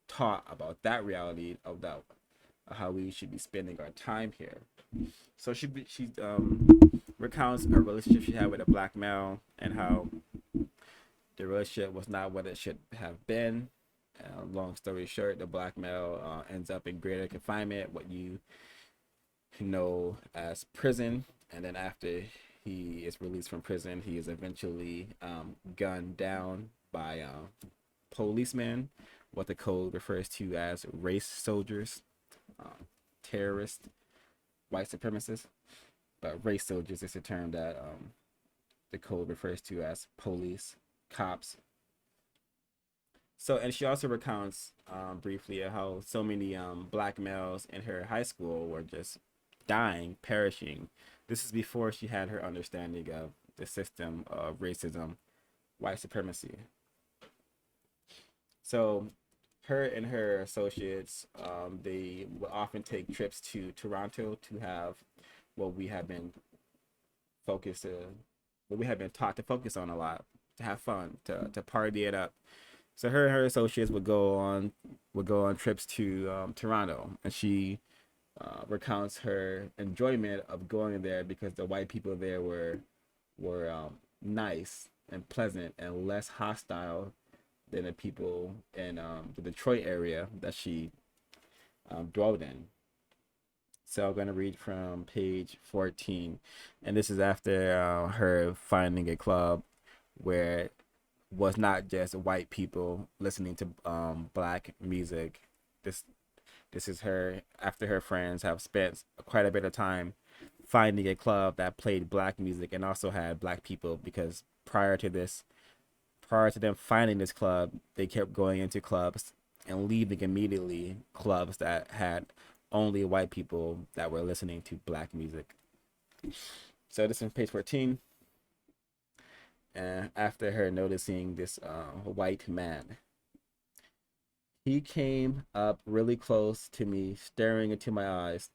taught about that reality of that, how we should be spending our time here. So she recounts a relationship she had with a black male and how the relationship was not what it should have been. Long story short, the black male ends up in greater confinement, what you know as prison, and then after he is released from prison, he is eventually gunned down by policemen, what the code refers to as race soldiers, terrorists, white supremacists. But race soldiers is a term that the code refers to as police, cops. So, and she also recounts briefly how so many black males in her high school were just dying, perishing. This is before she had her understanding of the system of racism, white supremacy. So, her and her associates, they would often take trips to Toronto to have what we have been focused, what we have been taught to focus on a lot, to have fun, to party it up. So her and her associates would go on trips to Toronto, and she recounts her enjoyment of going there because the white people there were nice and pleasant and less hostile than the people in the Detroit area that she dwelled in. So I'm going to read from page 14, and this is after her finding a club where was not just white people listening to black music. This is her after her friends have spent quite a bit of time finding a club that played black music and also had black people, because prior to them finding this club, they kept going into clubs and leaving immediately clubs that had only white people that were listening to black music. So this is page 14. And after her noticing this white man, he came up really close to me, staring into my eyes.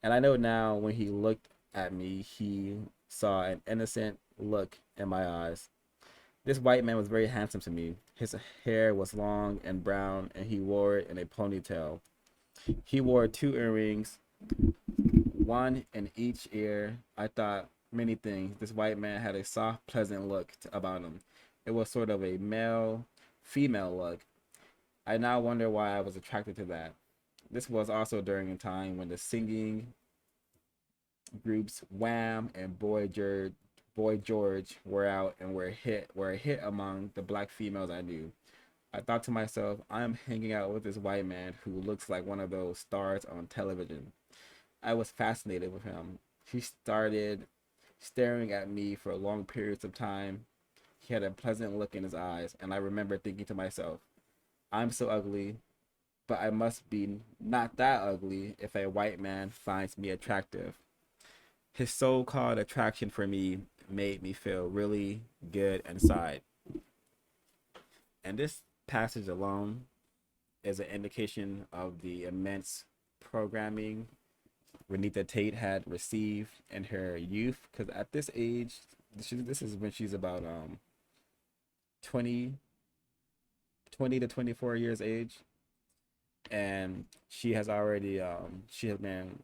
And I know now when he looked at me, he saw an innocent look in my eyes. This white man was very handsome to me. His hair was long and brown, and he wore it in a ponytail. He wore 2 earrings, one in each ear. I thought many things. This white man had a soft, pleasant look about him. It was sort of a male female look. I now wonder why I was attracted to that. This was also during a time when the singing groups Wham and Boy George were out and were a hit among the black females I knew. I thought to myself, I am hanging out with this white man who looks like one of those stars on television. I was fascinated with him. He started staring at me for long periods of time. He had a pleasant look in his eyes, and I remember thinking to myself, I'm so ugly, but I must be not that ugly if a white man finds me attractive. His so-called attraction for me made me feel really good inside. And this passage alone is an indication of the immense programming Reneathia Tate had received in her youth. Because at this age, this is when she's about 20 to 24 years age, and she has been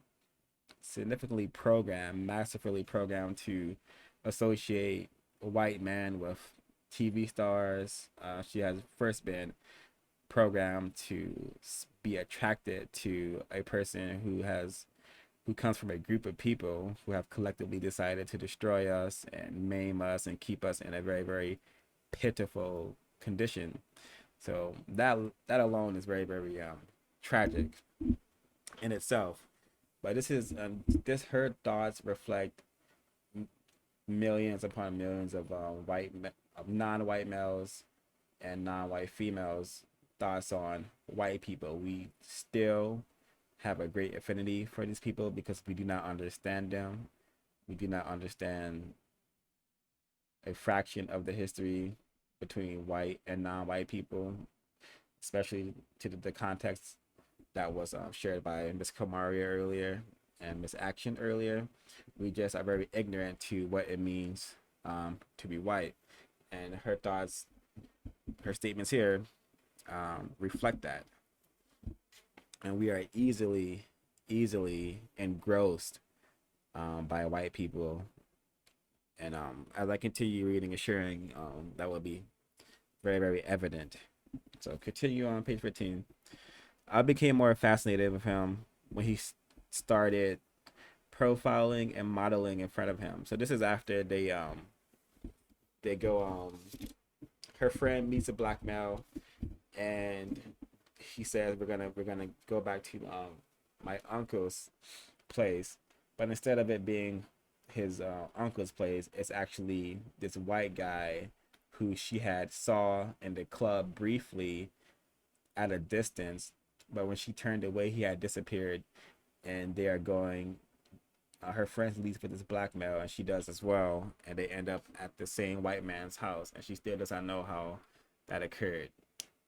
significantly programmed, masterfully programmed to associate white men with TV stars. She has first been programmed to be attracted to a person who comes from a group of people who have collectively decided to destroy us and maim us and keep us in a very, very pitiful condition. So that alone is very, very tragic in itself. But this her thoughts reflect millions upon millions of non-white males and non-white females thoughts on white people. We still have a great affinity for these people because we do not understand them. We do not understand a fraction of the history between white and non-white people, especially to the context that was shared by Miss Kamari earlier and Miss Action earlier. We just are very ignorant to what it means to be white, and her thoughts, her statements here reflect that. And we are easily engrossed by white people. And as I continue reading and sharing, that will be very, very evident. So continue on page 15. I became more fascinated with him when he started profiling and modeling in front of him. So this is after they go her friend meets a black male, and he says we're gonna go back to my uncle's place, but instead of it being his uncle's place, it's actually this white guy who she had saw in the club briefly at a distance, but when she turned away, he had disappeared, and they are going. Her friend leaves with this black male, and she does as well, and they end up at the same white man's house, and she still does not know how that occurred.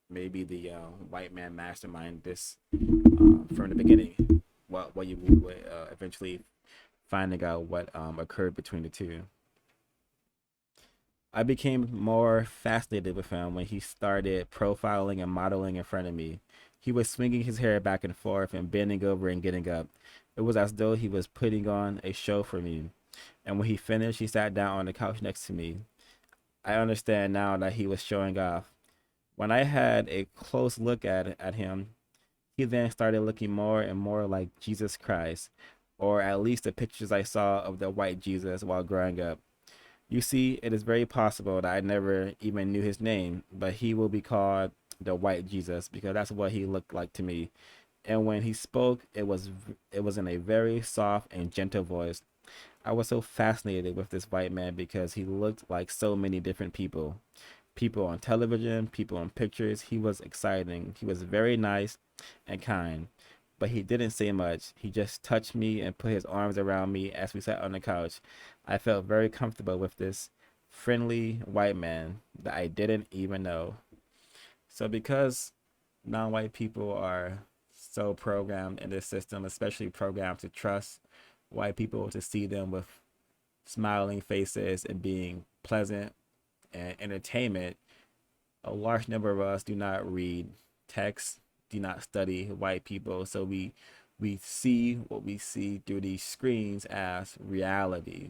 Maybe the white man masterminded this from the beginning. What you would eventually finding out what occurred between the two. I became more fascinated with him when he started profiling and modeling in front of me. He was swinging his hair back and forth and bending over and getting up. It was as though he was putting on a show for me. And when he finished, he sat down on the couch next to me. I understand now that he was showing off. When I had a close look at him, he then started looking more and more like Jesus Christ, or at least the pictures I saw of the white Jesus while growing up. You see, it is very possible that I never even knew his name, but he will be called the white Jesus because that's what he looked like to me. And when he spoke, it was in a very soft and gentle voice. I was so fascinated with this white man because he looked like so many different people. People on television, people in pictures. He was exciting. He was very nice and kind, but he didn't say much. He just touched me and put his arms around me as we sat on the couch. I felt very comfortable with this friendly white man that I didn't even know. So because non-white people are so programmed in this system, especially programmed to trust white people, to see them with smiling faces and being pleasant and entertainment, a large number of us do not read text, do not study white people, so we see what we see through these screens as reality.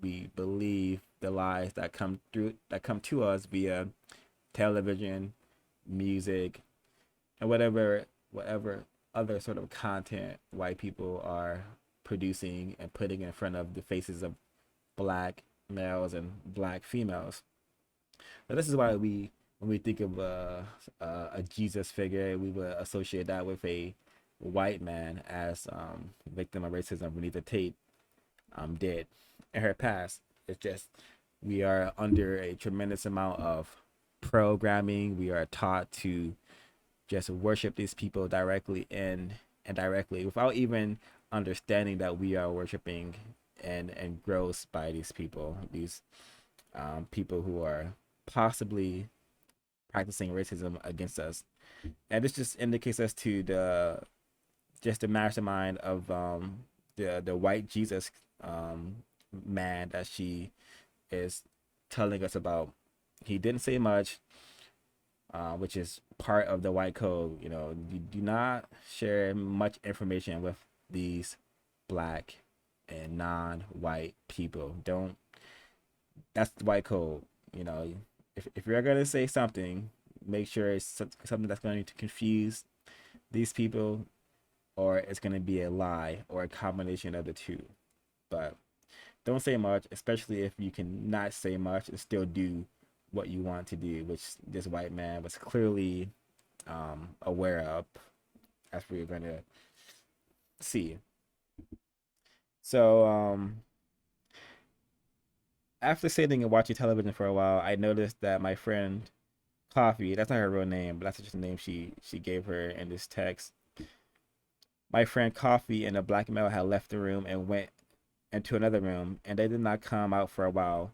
We believe the lies that come to us via television, music, and whatever other sort of content white people are producing and putting in front of the faces of black males and black females. So this is why when we think of a Jesus figure, we would associate that with a white man, as victim of racism Reneathia Tate did in her past. It's just we are under a tremendous amount of programming. We are taught to just worship these people directly and indirectly without even understanding that we are worshiping and engrossed by these people who are possibly practicing racism against us. And this just indicates us to the mastermind of the white Jesus man that she is telling us about. He didn't say much, which is part of the white code. You know, you do not share much information with these black and non-white people. Don't. That's the white code. You know, if you're gonna say something, make sure it's something that's going to confuse these people, or it's going to be a lie or a combination of the two. But don't say much, especially if you can not say much and still do what you want to do, which this white man was clearly aware of, as we're going to see. So after sitting and watching television for a while, I noticed that my friend Coffee, that's not her real name, but that's just the name she gave her in this text. My friend Coffee and a black male had left the room and went into another room, and they did not come out for a while.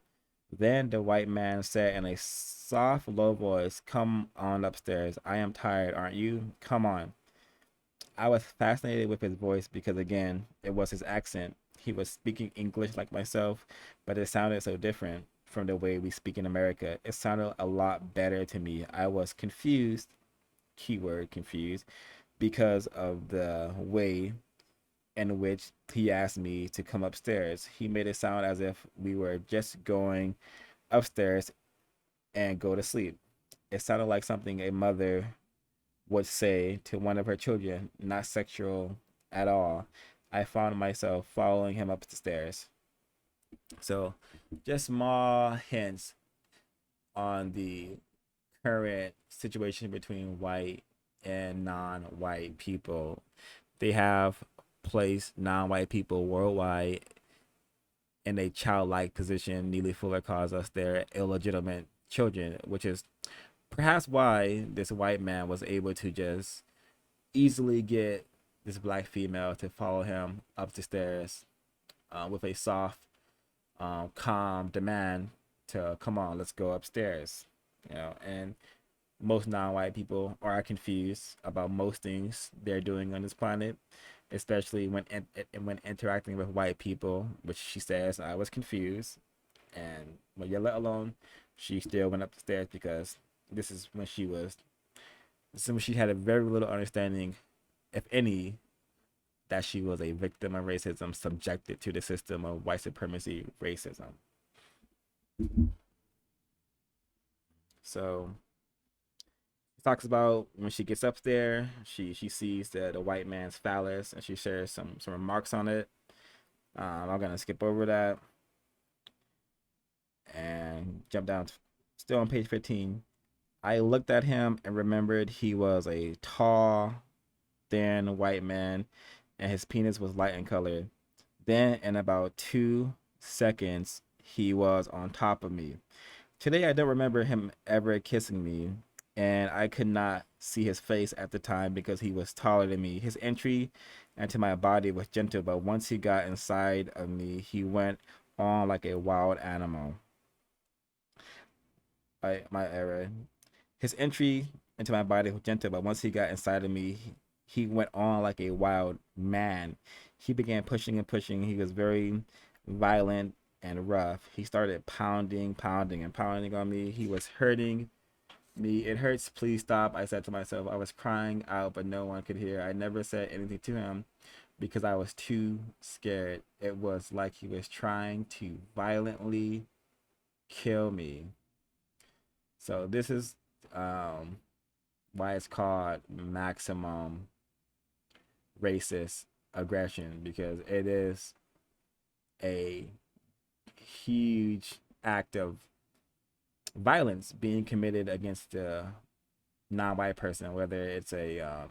Then the white man said in a soft, low voice, "Come on upstairs. I am tired, aren't you? Come on." I was fascinated with his voice because, again, it was his accent. He was speaking English like myself, but it sounded so different from the way we speak in America. It sounded a lot better to me. I was confused, keyword confused, because of the way in which he asked me to come upstairs. He made it sound as if we were just going upstairs and go to sleep. It sounded like something a mother would say to one of her children, not sexual at all. I found myself following him up the stairs. So, just small hints on the current situation between white and non-white people. They have placed non-white people worldwide in a childlike position. Neely Fuller calls us their illegitimate children, which is perhaps why this white man was able to just easily get this black female to follow him up the stairs with a soft, calm demand to come on, let's go upstairs. And most non-white people are confused about most things they're doing on this planet, especially when interacting with white people, which she says I was confused, and when you're let alone, she still went up the stairs because this is when she had a very little understanding, if any, that she was a victim of racism, subjected to the system of white supremacy racism. So she talks about when she gets up there, she sees the white man's phallus, and she shares some remarks on it. I'm gonna skip over that and jump down still on page 15. I looked at him and remembered he was a tall, thin white man, and his penis was light in color. Then, in about 2 seconds, he was on top of me. Today, I don't remember him ever kissing me, and I could not see his face at the time because he was taller than me. His entry into my body was gentle, but once he got inside of me, he went on like a wild animal. My error. His entry into my body was gentle, but once he got inside of me, he went on like a wild man. He began pushing and pushing. He was very violent and rough. He started pounding, pounding, and pounding on me. He was hurting me. "It hurts. Please stop," I said to myself. I was crying out, but no one could hear. I never said anything to him because I was too scared. It was like he was trying to violently kill me. So this is why it's called maximum racist aggression, because it is a huge act of violence being committed against a non-white person, whether it's a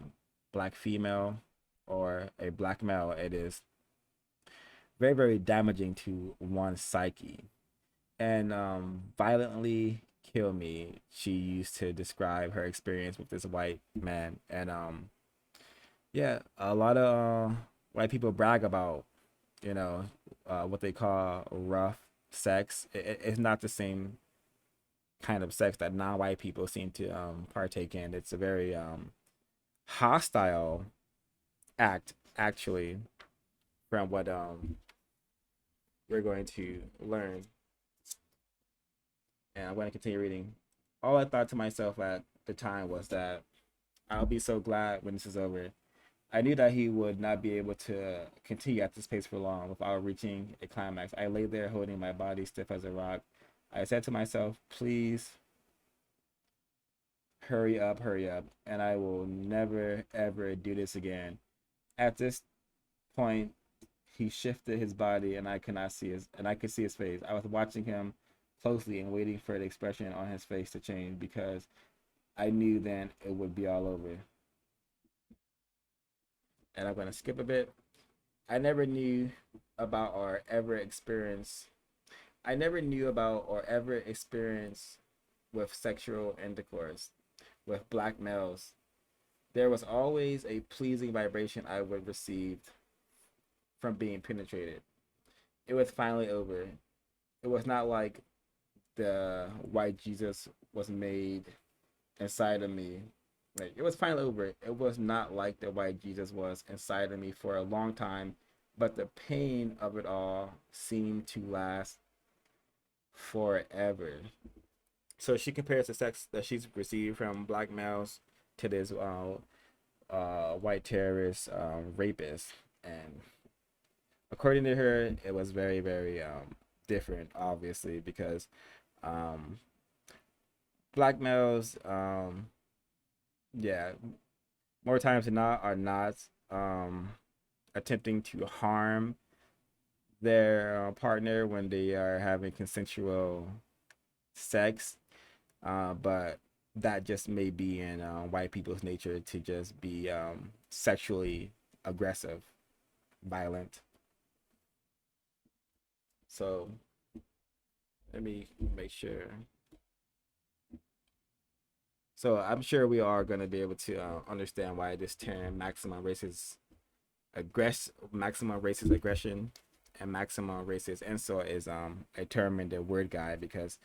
black female or a black male. It is very, very damaging to one's psyche. And violently kill me, she used to describe her experience with this white man. And yeah, a lot of white people brag about, what they call rough sex. It's not the same kind of sex that non-white people seem to partake in. It's a very hostile act, actually, from what we're going to learn. And I'm going to continue reading. All I thought to myself at the time was that I'll be so glad when this is over. I knew that he would not be able to continue at this pace for long without reaching a climax. I lay there holding my body stiff as a rock. I said to myself, please hurry up, and I will never ever do this again. At this point, he shifted his body, and I could see his face. I was watching him closely and waiting for the expression on his face to change because I knew then it would be all over. And I'm gonna skip a bit. I never knew about or ever experienced. I never knew about or ever experienced with sexual intercourse with black males. There was always a pleasing vibration I would receive from being penetrated. It was finally over. It was not like the white Jesus was made inside of me. Like, it was finally over. It was not like the white Jesus was inside of me for a long time, but the pain of it all seemed to last forever. So she compares the sex that she's received from black males to this white terrorist rapist, and according to her, it was very, very different, obviously, because um, black males, yeah, more times than not, are not attempting to harm their partner when they are having consensual sex, but that just may be in white people's nature to just be sexually aggressive, violent. So let me make sure. So I'm sure we are going to be able to understand why this term maximum racist aggression and maximum racist insult is a term in the word guide, because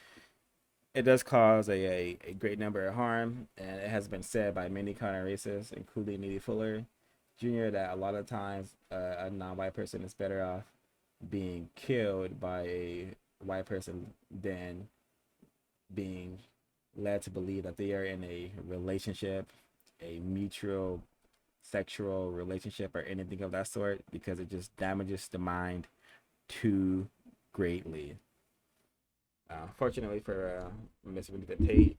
it does cause a great number of harm, and it has been said by many racists, including Neely Fuller Jr., that a lot of times a non-white person is better off being killed by a white person than being led to believe that they are in a relationship, a mutual sexual relationship, or anything of that sort, because it just damages the mind too greatly. Fortunately for Miss Reneathia Tate,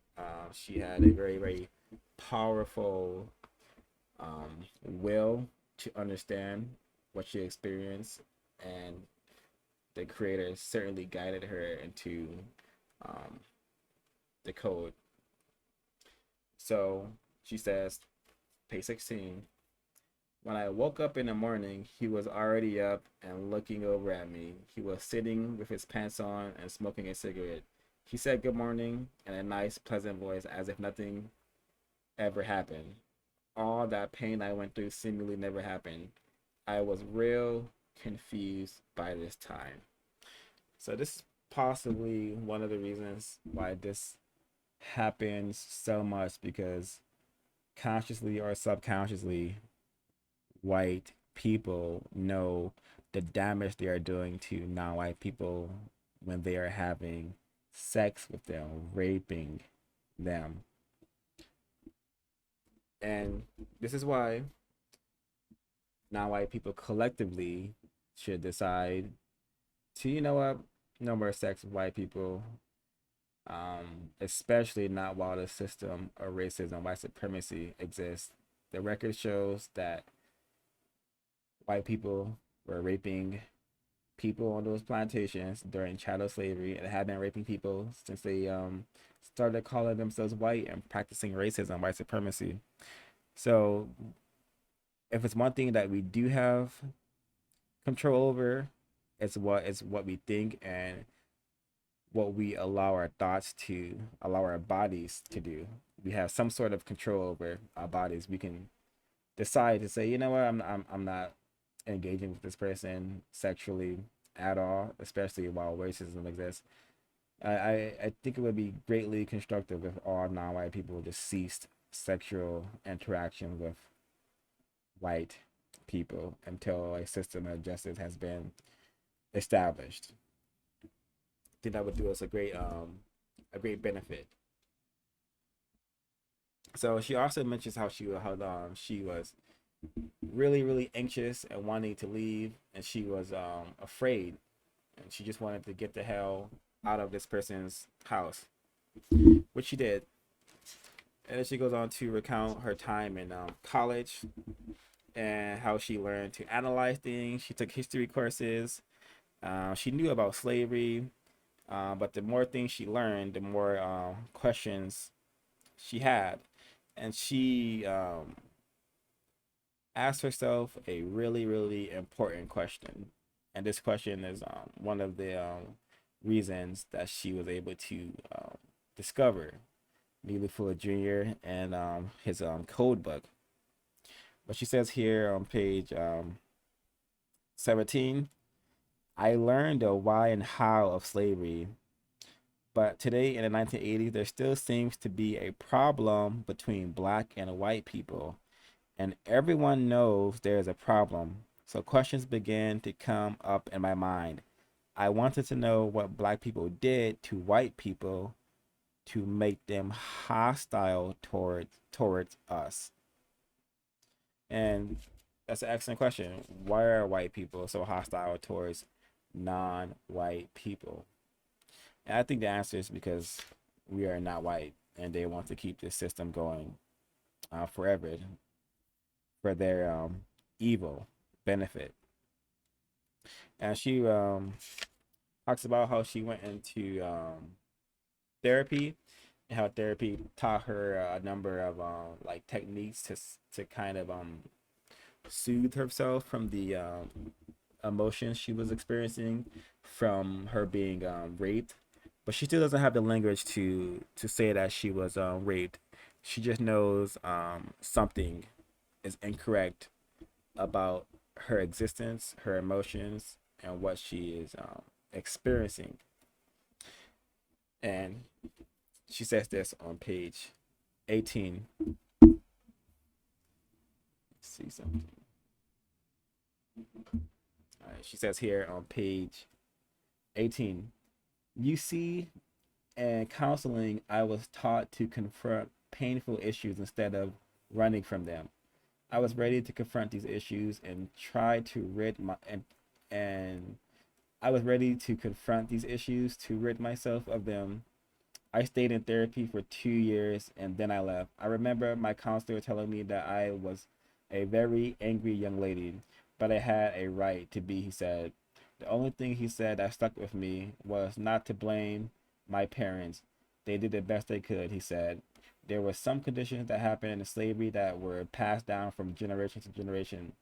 she had a very, very powerful will to understand what she experienced, and the creator certainly guided her into um, the code. So she says, page 16, when I woke up in the morning, he was already up and looking over at me. He was sitting with his pants on and smoking a cigarette. He said good morning in a nice, pleasant voice, as if nothing ever happened. All that pain I went through seemingly never happened. I was real confused by this time. So this is possibly one of the reasons why this happens so much, because consciously or subconsciously, white people know the damage they are doing to non-white people when they are having sex with them, raping them. And this is why non-white people collectively should decide to, you know what, no more sex with white people, especially not while the system of racism, white supremacy exists. The record shows that white people were raping people on those plantations during chattel slavery, and have been raping people since they started calling themselves white and practicing racism, white supremacy. So if it's one thing that we do have control over, it's what we think and what we allow our thoughts to, allow our bodies to do. We have some sort of control over our bodies. We can decide to say, you know what, I'm not engaging with this person sexually at all, especially while racism exists. I think it would be greatly constructive if all non-white people just ceased sexual interaction with white people until a system of justice has been established. I think that would do us a great benefit. So she also mentions how she was really, really anxious and wanting to leave, and she was afraid, and she just wanted to get the hell out of this person's house, which she did. And then she goes on to recount her time in college and how she learned to analyze things. She took history courses. She knew about slavery, but the more things she learned, the more questions she had. And she asked herself a really, really important question. And this question is one of the reasons that she was able to discover Neely Fuller Jr. and his code book. But she says here on page 17, I learned the why and how of slavery, but today in the 1980s, there still seems to be a problem between black and white people, and everyone knows there is a problem. So questions began to come up in my mind. I wanted to know what black people did to white people to make them hostile towards us. And that's an excellent question. Why are white people so hostile towards non-white people? And I think the answer is because we are not white, and they want to keep this system going forever for their evil benefit. And she talks about how she went into therapy and how therapy taught her a number of like techniques to kind of soothe herself from the emotions she was experiencing from her being raped, but she still doesn't have the language to say that she was raped. She just knows something is incorrect about her existence, her emotions, and what she is experiencing. And she says this on page 18. Let's see something. All right, she says here on page 18, you see, in counseling, I was taught to confront painful issues instead of running from them. I was ready to confront these issues and try to rid my and I was ready to confront these issues to rid myself of them. I stayed in therapy for 2 years and then I left. I remember my counselor telling me that I was a very angry young lady, but I had a right to be, he said. The only thing he said that stuck with me was not to blame my parents. They did the best they could, he said. There were some conditions that happened in slavery that were passed down from generation to generation.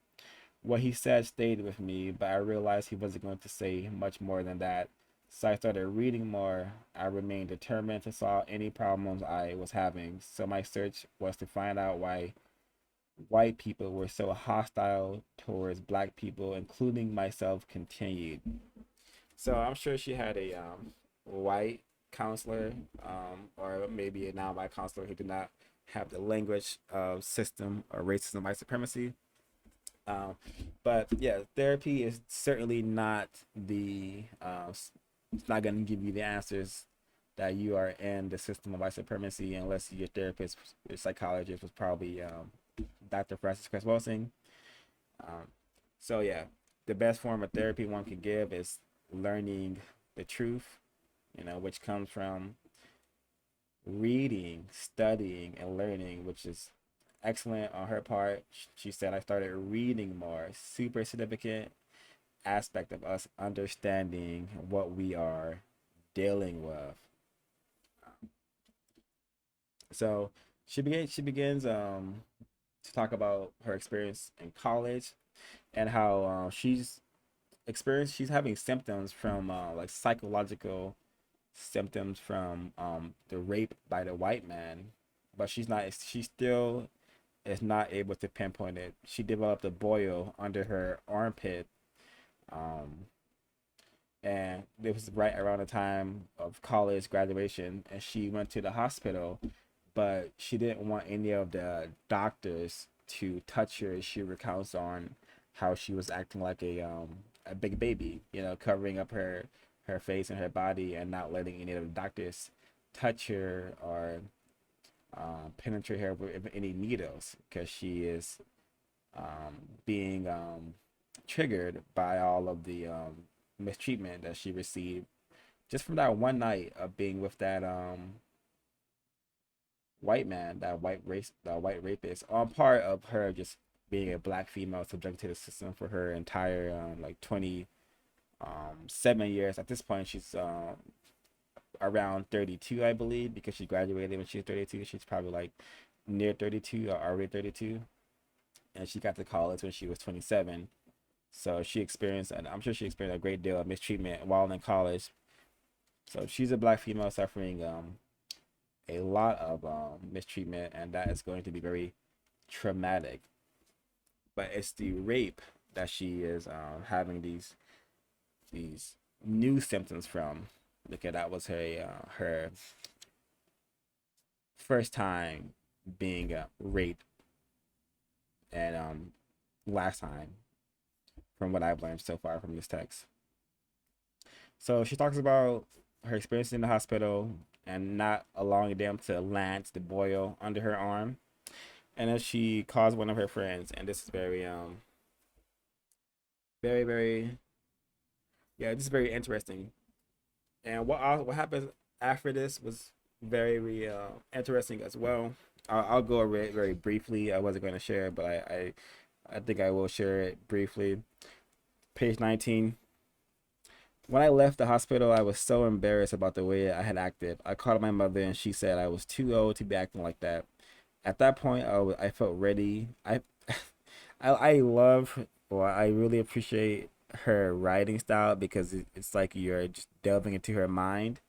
What he said stayed with me, but I realized he wasn't going to say much more than that. So I started reading more. I remained determined to solve any problems I was having. So my search was to find out why white people were so hostile towards black people, including myself, continued. So I'm sure she had a white counselor, or maybe a non-white counselor who did not have the language of system or racism, white supremacy. Um, but yeah, therapy is certainly not the it's not going to give you the answers that you are in the system of white supremacy unless your therapist, your psychologist was probably Dr. Francis Cress Welsing. Um, so yeah, the best form of therapy one can give is learning the truth, which comes from reading, studying, and learning, which is excellent on her part. She said, I started reading more. Super significant aspect of us understanding what we are dealing with. So she begins to talk about her experience in college and how she's having symptoms from like psychological symptoms from the rape by the white man, but she still is not able to pinpoint it. She developed a boil under her armpit, um, and it was right around the time of college graduation, and she went to the hospital, but she didn't want any of the doctors to touch her. She recounts on how she was acting like a big baby, covering up her face and her body and not letting any of the doctors touch her or penetrate her with any needles because she is being triggered by all of the mistreatment that she received just from that one night of being with that white man, that white rapist, on part of her just being a black female subject to the system for her entire like 7 years. At this point, she's around 32, I believe, because she graduated when she was 32. She's probably like near 32 or already 32, and she got to college when she was 27. So she experienced, and I'm sure she experienced a great deal of mistreatment while in college. So she's a black female suffering a lot of mistreatment, and that is going to be very traumatic. But it's the rape that she is having these new symptoms from. Look at that was her first time being raped, and last time, from what I've learned so far from this text. So she talks about her experience in the hospital and not allowing them to lance the boil under her arm, and then she calls one of her friends, and this is very very yeah, this is very interesting. And what happens after this was very interesting as well. I'll go over it very briefly. I wasn't going to share it, but I think I will share it briefly. Page 19. When I left the hospital, I was so embarrassed about the way I had acted. I called my mother, and she said I was too old to be acting like that. At that point, I felt ready. I love, or I really appreciate her writing style, because it's like you're just delving into her mind,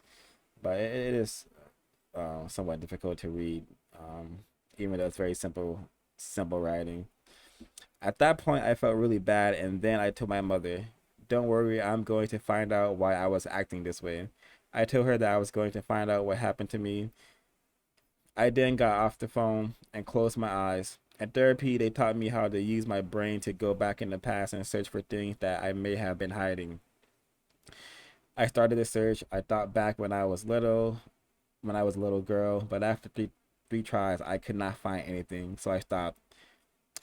but it is somewhat difficult to read, even though it's very simple writing. At that point, I felt really bad, and then I told my mother, "Don't worry, I'm going to find out why I was acting this way." I told her that I was going to find out what happened to me. I then got off the phone and closed my eyes. In therapy, they taught me how to use my brain to go back in the past and search for things that I may have been hiding. I started the search. I thought back when I was a little girl, but after three tries, I could not find anything, so I stopped.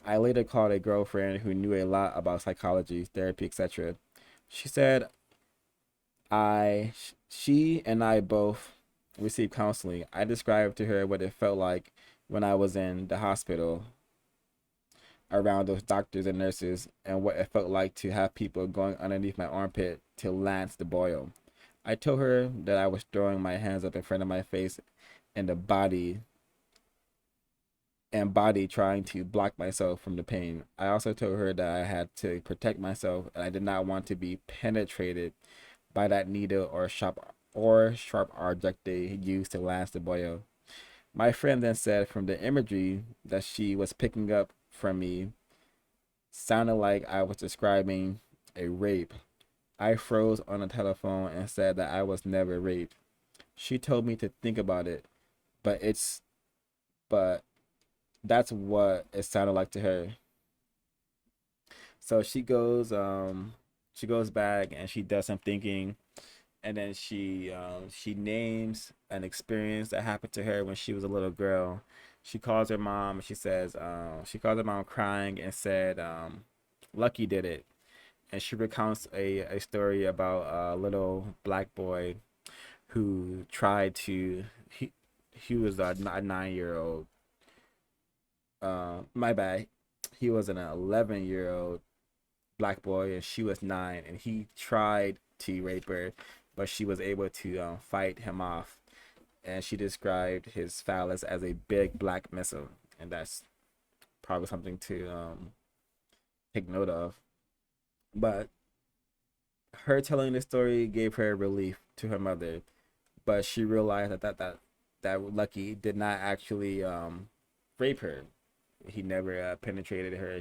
I later called a girlfriend who knew a lot about psychology, therapy, etc. She said she and I both received counseling. I described to her what it felt like when I was in the hospital around those doctors and nurses, and what it felt like to have people going underneath my armpit to lance the boil. I told her that I was throwing my hands up in front of my face and the body trying to block myself from the pain. I also told her that I had to protect myself, and I did not want to be penetrated by that needle or sharp object they used to lance the boil. My friend then said from the imagery that she was picking up from me sounded like I was describing a rape. I froze on the telephone and said that I was never raped. She told me to think about it, but but that's what it sounded like to her. So she goes back and she does some thinking, and then she names an experience that happened to her when she was a little girl. She calls her mom. She calls her mom crying and said Lucky did it. And she recounts a story about a little black boy who tried to he was a 9-year old. My bad. He was an 11-year old black boy, and she was 9, and he tried to rape her, but she was able to fight him off. And she described his phallus as a big black missile, and that's probably something to take note of. But her telling the story gave her relief to her mother, but she realized that Lucky did not actually rape her. He never penetrated her.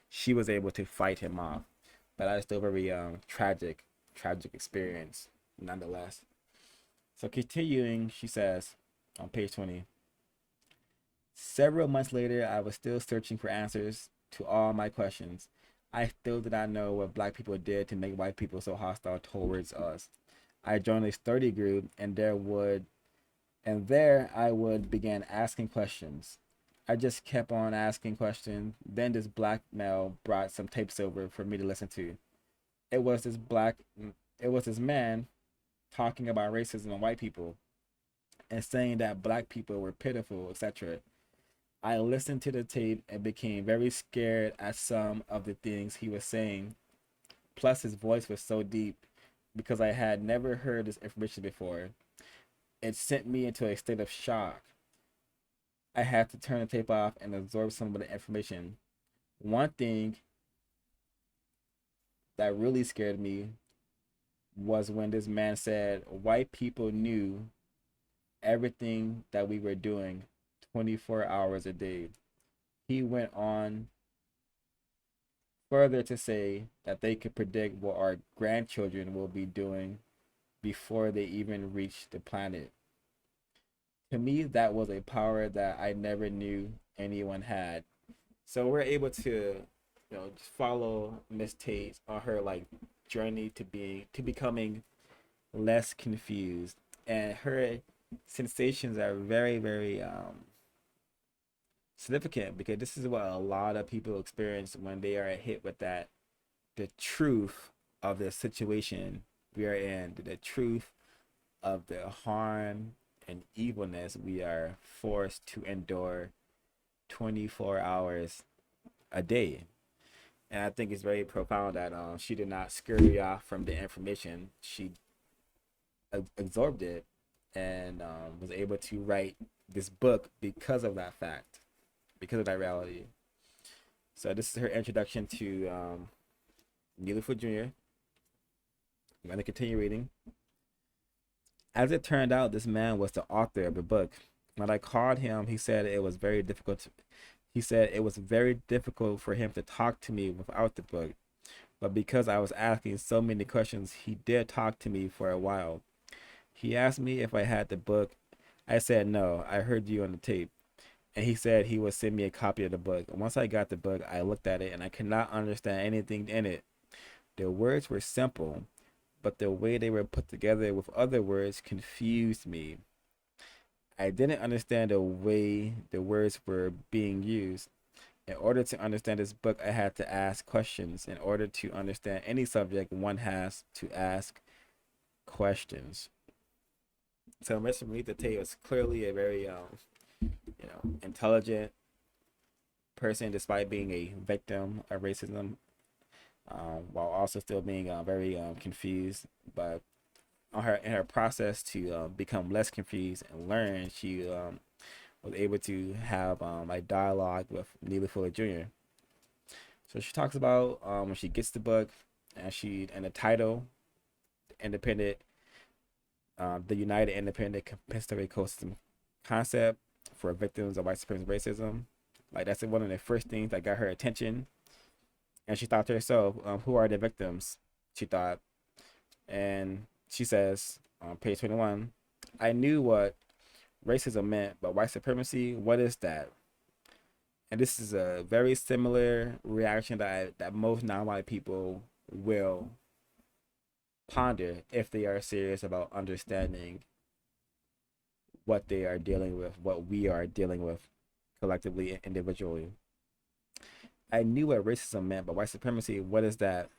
She was able to fight him off. But that's still very tragic experience nonetheless. So continuing, she says on page 20, several months later, I was still searching for answers to all my questions. I still did not know what black people did to make white people so hostile towards us. I joined a study group, and there I would begin asking questions. I just kept on asking questions. Then this black male brought some tapes over for me to listen to. It was this black, it was this man talking about racism and white people. and saying that black people were pitiful, etc. I listened to the tape and became very scared at some of the things he was saying. Plus, his voice was so deep because I had never heard this information before. It sent me into a state of shock. I had to turn the tape off and absorb some of the information. One thing that really scared me was when this man said white people knew everything that we were doing 24 hours a day. He went on further to say that they could predict what our grandchildren will be doing before they even reach the planet. To me, that was a power that I never knew anyone had. So we're able to, just follow Miss Tate on her like journey to becoming less confused, and her sensations are very, very significant because this is what a lot of people experience when they are hit with the truth of the situation we are in, the truth of the harm and evilness we are forced to endure 24 hours a day. And I think it's very profound that she did not scurry off from the information. She absorbed it and was able to write this book because of that fact, because of that reality. So this is her introduction to Neely Fuller Jr. I'm going to continue reading. As it turned out, this man was the author of the book. When I called him, he said it was very difficult. He said it was very difficult for him to talk to me without the book. But because I was asking so many questions, he did talk to me for a while. He asked me if I had the book. I said no, I heard you on the tape. And he said he would send me a copy of the book. Once I got the book, I looked at it and I could not understand anything in it. The words were simple, but the way they were put together with other words confused me. I didn't understand the way the words were being used. In order to understand this book, I had to ask questions. In order to understand any subject, one has to ask questions. So Mr. Reneathia Tate was clearly a very intelligent person, despite being a victim of racism, while also still being very confused. But in her process to become less confused and learn, she was able to have a dialogue with Neely Fuller Jr. So she talks about when she gets the book, and the title, independent, the United Independent Compensatory System Concept for Victims of White Supremacy Racism. Like, that's one of the first things that got her attention. And she thought to herself, who are the victims? She thought. And she says on page 21, I knew what racism meant, but white supremacy, what is that? And this is a very similar reaction that most non-white people will ponder if they are serious about understanding what they are dealing with, what we are dealing with collectively and individually. I knew what racism meant, but white supremacy, what is that?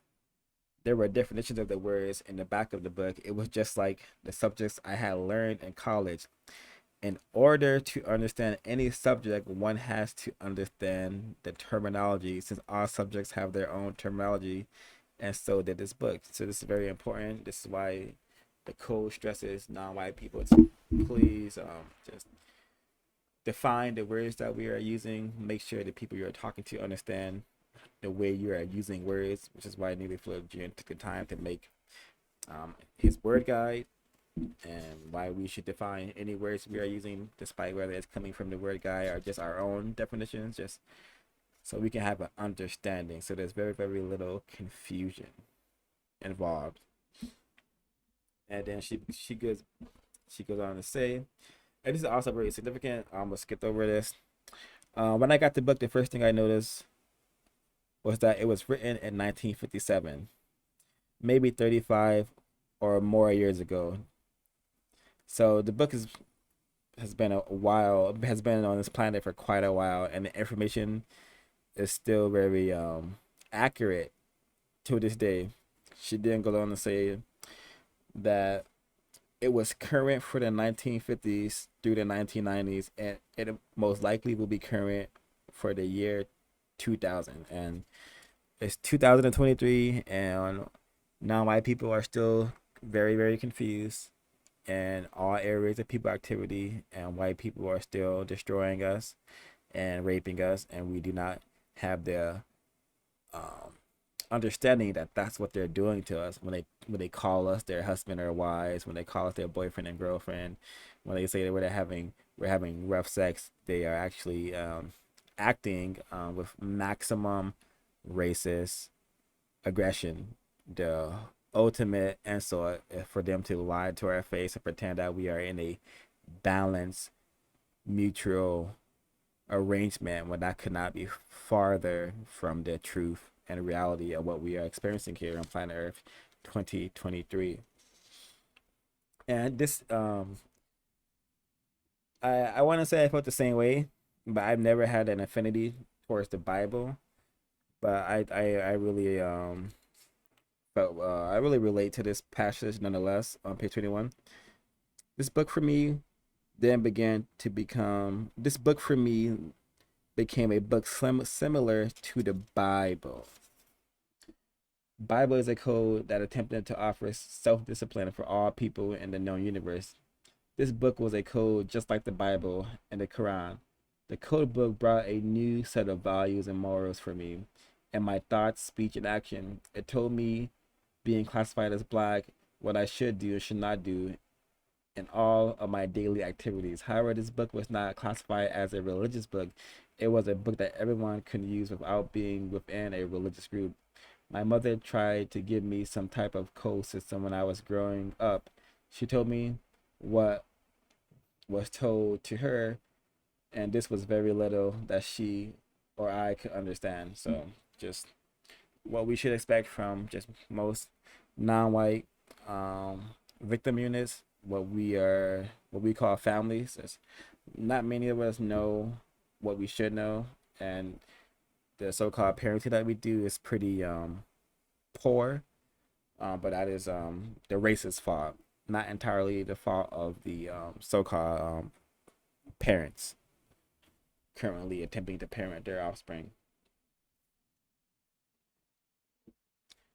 There were definitions of the words in the back of the book. It was just like the subjects I had learned in college. In order to understand any subject, one has to understand the terminology, since all subjects have their own terminology, and so did this book. So this is very important. This is why the code stresses non-white people to please just define the words that we are using. Make sure the people you are talking to understand the way you are using words, which is why Neely Fuller Jr. took the time to make his word guide, and why we should define any words we are using, despite whether it's coming from the word guide or just our own definitions, just so we can have an understanding. So there's very, very little confusion involved. And then she goes on to say, and this is also very significant. I'm gonna skip over this. When I got the book, the first thing I noticed was that it was written in 1957, maybe 35 or more years ago. So the book has been on this planet for quite a while, and the information is still very accurate to this day. She didn't go on to say that it was current for the 1950s through the 1990s, and it most likely will be current for the year 2000. And it's 2023, and non-white people are still very, very confused in all areas of people activity, and white people are still destroying us and raping us, and we do not have the um, understanding that that's what they're doing to us when they call us their husband or wives, when they call us their boyfriend and girlfriend, when they say that we're having rough sex, they are actually acting with maximum racist aggression. The ultimate insult for them to lie to our face and pretend that we are in a balanced mutual arrangement when that could not be farther from the truth and reality of what we are experiencing here on planet Earth 2023. And this I want to say I felt the same way, but I've never had an affinity towards the Bible. But I really felt I really relate to this passage nonetheless on page 21. This book for me then began to become this book for me became a book similar to the Bible. Bible is a code that attempted to offer self-discipline for all people in the known universe. This book was a code just like the Bible and the Quran. The code book brought a new set of values and morals for me, and my thoughts, speech, and action. It told me, being classified as black, what I should do and should not do in all of my daily activities. However, this book was not classified as a religious book. It was a book that everyone could use without being within a religious group. My mother tried to give me some type of code system when I was growing up. She told me what was told to her, and this was very little that she or I could understand. So, just what we should expect from just most non-white victim units, what we call families. Is not many of us know what we should know, and the so-called parenting that we do is pretty poor. But that is the racist fault, not entirely the fault of the so-called parents currently attempting to parent their offspring.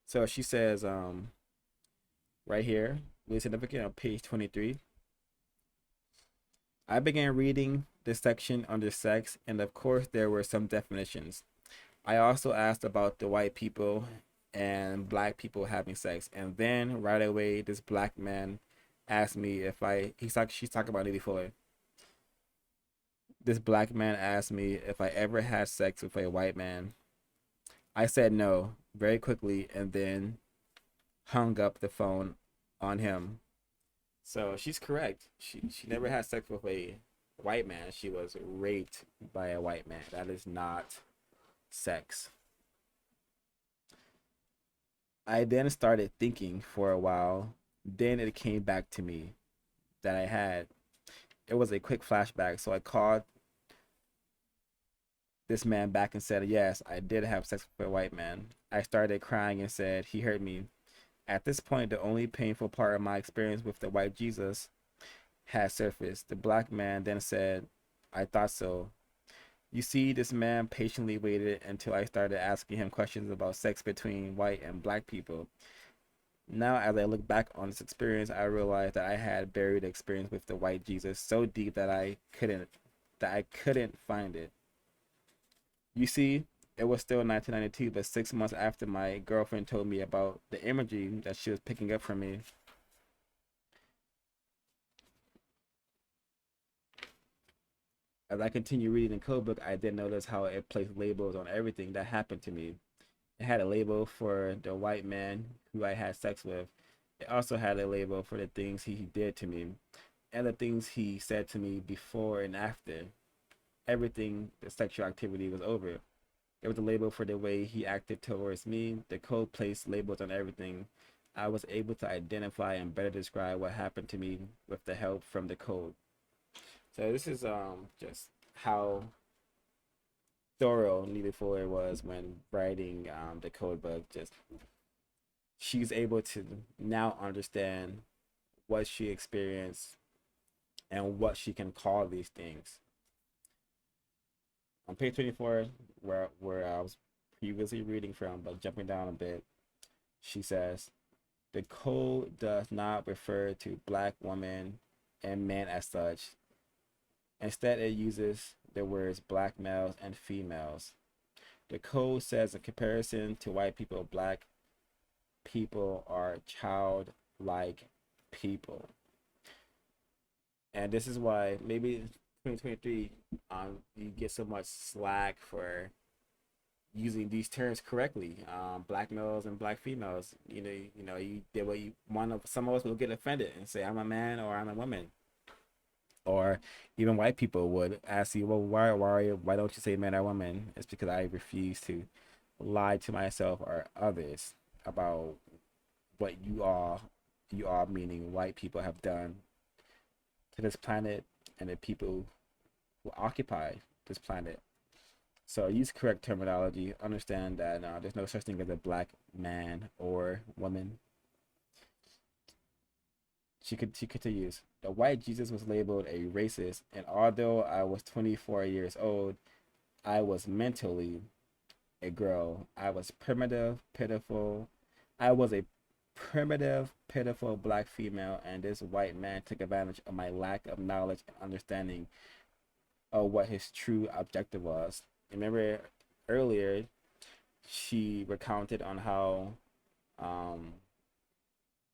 So she says right here, really significant on page 23. I began reading the section under sex, and of course there were some definitions. I also asked about the white people and black people having sex, and then right away this black man asked me if she's talking about Neely Fuller. This black man asked me if I ever had sex with a white man. I said no very quickly and then hung up the phone on him. So she's correct. She never had sex with a white man. She was raped by a white man. That is not sex. I then started thinking for a while. Then it came back to me that I had. It was a quick flashback. So I called this man back and said, yes, I did have sex with a white man. I started crying and said, he hurt me. At this point, the only painful part of my experience with the white Jesus had surfaced. The black man then said, I thought so. You see, this man patiently waited until I started asking him questions about sex between white and black people. Now, as I look back on this experience, I realized that I had buried the experience with the white Jesus so deep that I couldn't find it. You see, it was still 1992, but 6 months after my girlfriend told me about the imagery that she was picking up from me. As I continued reading the code book, I did notice how it placed labels on everything that happened to me. It had a label for the white man who I had sex with. It also had a label for the things he did to me and the things he said to me before and after. Everything, the sexual activity was over. There was a label for the way he acted towards me. The code placed labels on everything. I was able to identify and better describe what happened to me with the help from the code. So this is just how thorough Neely Fuller was when writing the code book. Just she's able to now understand what she experienced and what she can call these things. On page 24, where I was previously reading from, but jumping down a bit, she says, the code does not refer to black women and men as such. Instead, it uses the words black males and females. The code says, in comparison to white people, black people are childlike people. And this is why maybe 2023 you get so much slack for using these terms correctly. Black males and black females. Some of us will get offended and say I'm a man or I'm a woman. Or even white people would ask you, well, why don't you say man or woman? It's because I refuse to lie to myself or others about what you all meaning white people have done to this planet and the people who occupy this planet. So use correct terminology. Understand that there's no such thing as a black man or woman. She continues. The white Jesus was labeled a racist, and although I was 24 years old, I was mentally a girl. I was primitive, pitiful. I was a primitive, pitiful black female, and this white man took advantage of my lack of knowledge and understanding of what his true objective was. Remember earlier, she recounted on how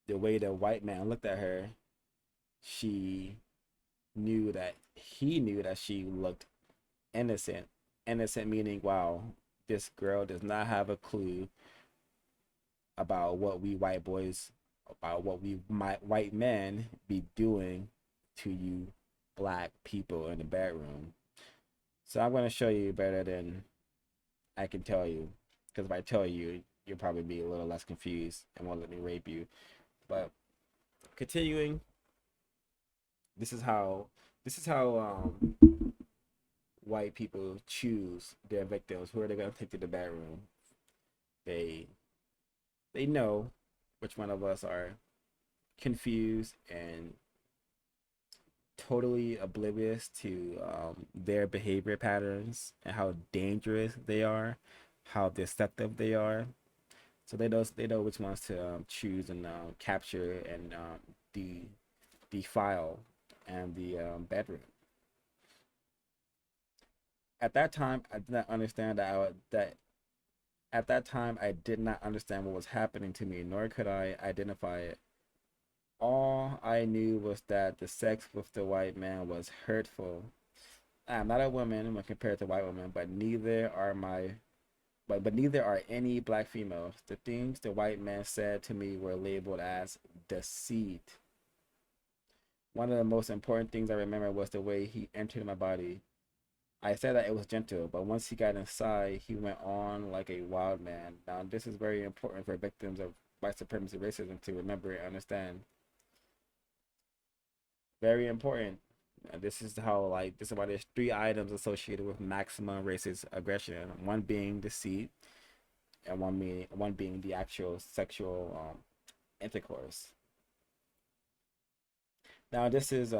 the way the white man looked at her, he knew that she looked innocent. Innocent meaning, wow, this girl does not have a clue about what we white men be doing to you black people in the bedroom. So I'm going to show you better than I can tell you, because if I tell you, you'll probably be a little less confused and won't let me rape you. But continuing, this is how white people choose their victims. Who are they going to take to the bedroom? They know which one of us are confused and totally oblivious to their behavior patterns and how dangerous they are, how deceptive they are. So they know which ones to choose and capture and defile and the bedroom. At that time, I did not understand at that time I did not understand what was happening to me, nor could I identify it. All I knew was that the sex with the white man was hurtful. I'm not a woman when compared to white women, but neither are any black females. The things the white man said to me were labeled as deceit. One of the most important things I remember was the way he entered my body. I said that it was gentle, but once he got inside, he went on like a wild man. Now, this is very important for victims of white supremacy racism to remember and understand. Very important. This is why there's 3 items associated with maximum racist aggression. One being deceit, and one being the actual sexual intercourse. Now, this is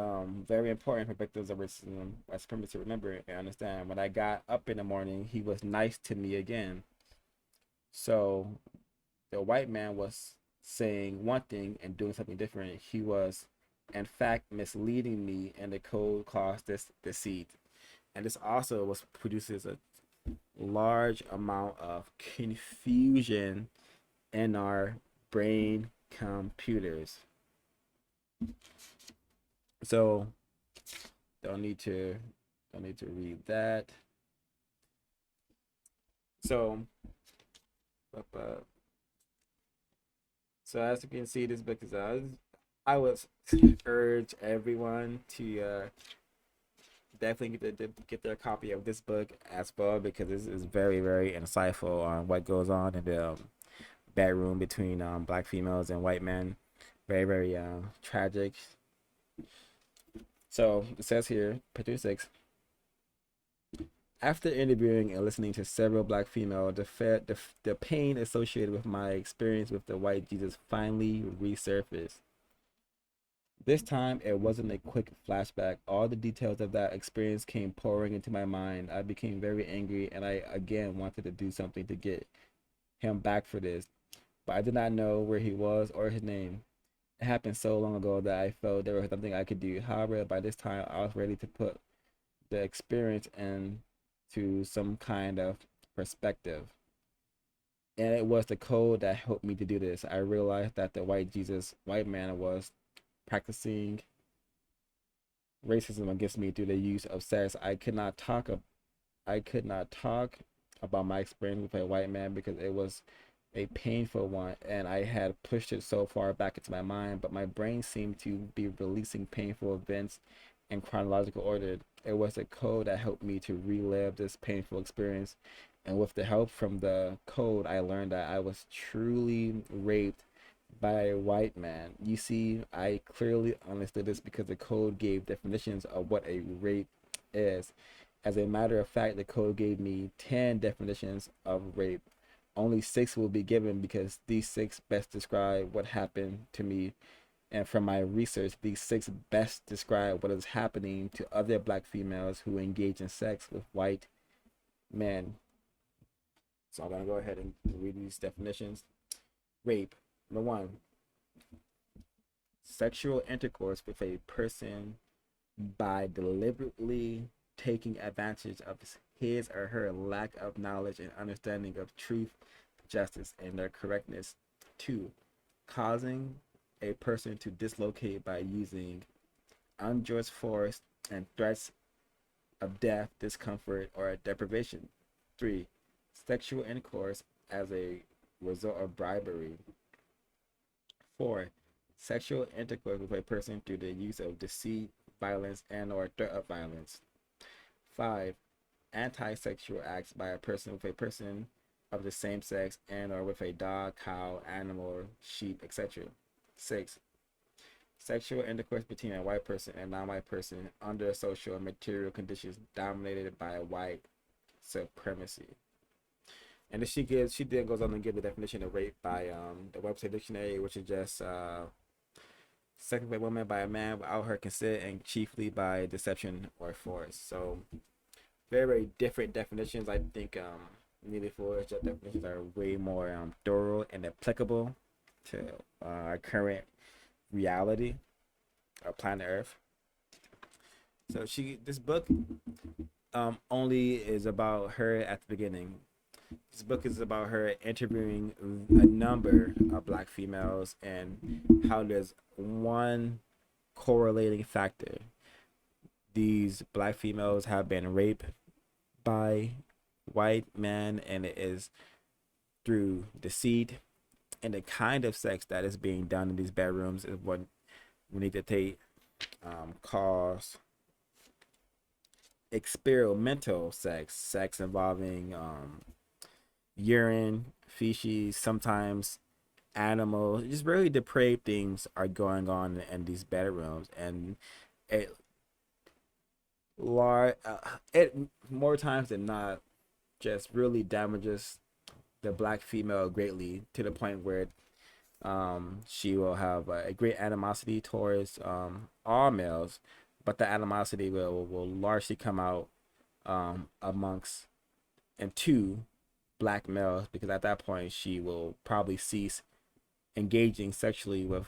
very important for victims of racism, white supremacy to remember and understand. When I got up in the morning, he was nice to me again. So the white man was saying one thing and doing something different. He was, in fact, misleading me, and the code caused this deceit. And this also produces a large amount of confusion in our brain computers. So don't need to read that. So as you can see, this book is I would urge everyone to definitely get their copy of this book as well, because this is very, very insightful on what goes on in the bedroom between black females and white men. Very, very tragic. So it says here, page 6. After interviewing and listening to several black females, the pain associated with my experience with the white Jesus finally resurfaced. This time, it wasn't a quick flashback. All the details of that experience came pouring into my mind. I became very angry, and I again wanted to do something to get him back for this, but I did not know where he was or his name. It happened so long ago that I felt there was nothing I could do. However, by this time, I was ready to put the experience into some kind of perspective. And it was the code that helped me to do this. I realized that the white man, was practicing racism against me through the use of sex. I could not talk about my experience with a white man because it was a painful one, and I had pushed it so far back into my mind, but my brain seemed to be releasing painful events in chronological order. It was a code that helped me to relive this painful experience, and with the help from the code, I learned that I was truly raped by a white man. You see, I clearly understood this because the code gave definitions of what a rape is. As a matter of fact, the code gave me 10 definitions of rape. Only 6 will be given because these 6 best describe what happened to me. And from my research, these 6 best describe what is happening to other black females who engage in sex with white men. So I'm going to go ahead and read these definitions. Rape. Number 1, sexual intercourse with a person by deliberately taking advantage of his or her lack of knowledge and understanding of truth, justice, and their correctness. 2, causing a person to dislocate by using unjust force and threats of death, discomfort, or deprivation. 3, sexual intercourse as a result of bribery. 4, sexual intercourse with a person through the use of deceit, violence, and or threat of violence. 5, anti-sexual acts by a person with a person of the same sex and or with a dog, cow, animal, sheep, etc. 6, sexual intercourse between a white person and non-white person under social and material conditions dominated by white supremacy. And she then goes on to give the definition of rape by the Webster Dictionary, which is just sex with a woman by a man without her consent and chiefly by deception or force. So very, very different definitions. I think Neely Fuller Jr definitions are way more thorough and applicable to our current reality, our planet Earth. So this book only is about her at the beginning. This book is about her interviewing a number of black females and how there's one correlating factor. These black females have been raped by white men, and it is through deceit, and the kind of sex that is being done in these bedrooms is what Reneathia Tate calls experimental sex involving urine, feces, sometimes animals. Just really depraved things are going on in these bedrooms, and it it more times than not just really damages the black female greatly, to the point where she will have a great animosity towards all males, but the animosity will largely come out amongst and to black males, because at that point she will probably cease engaging sexually with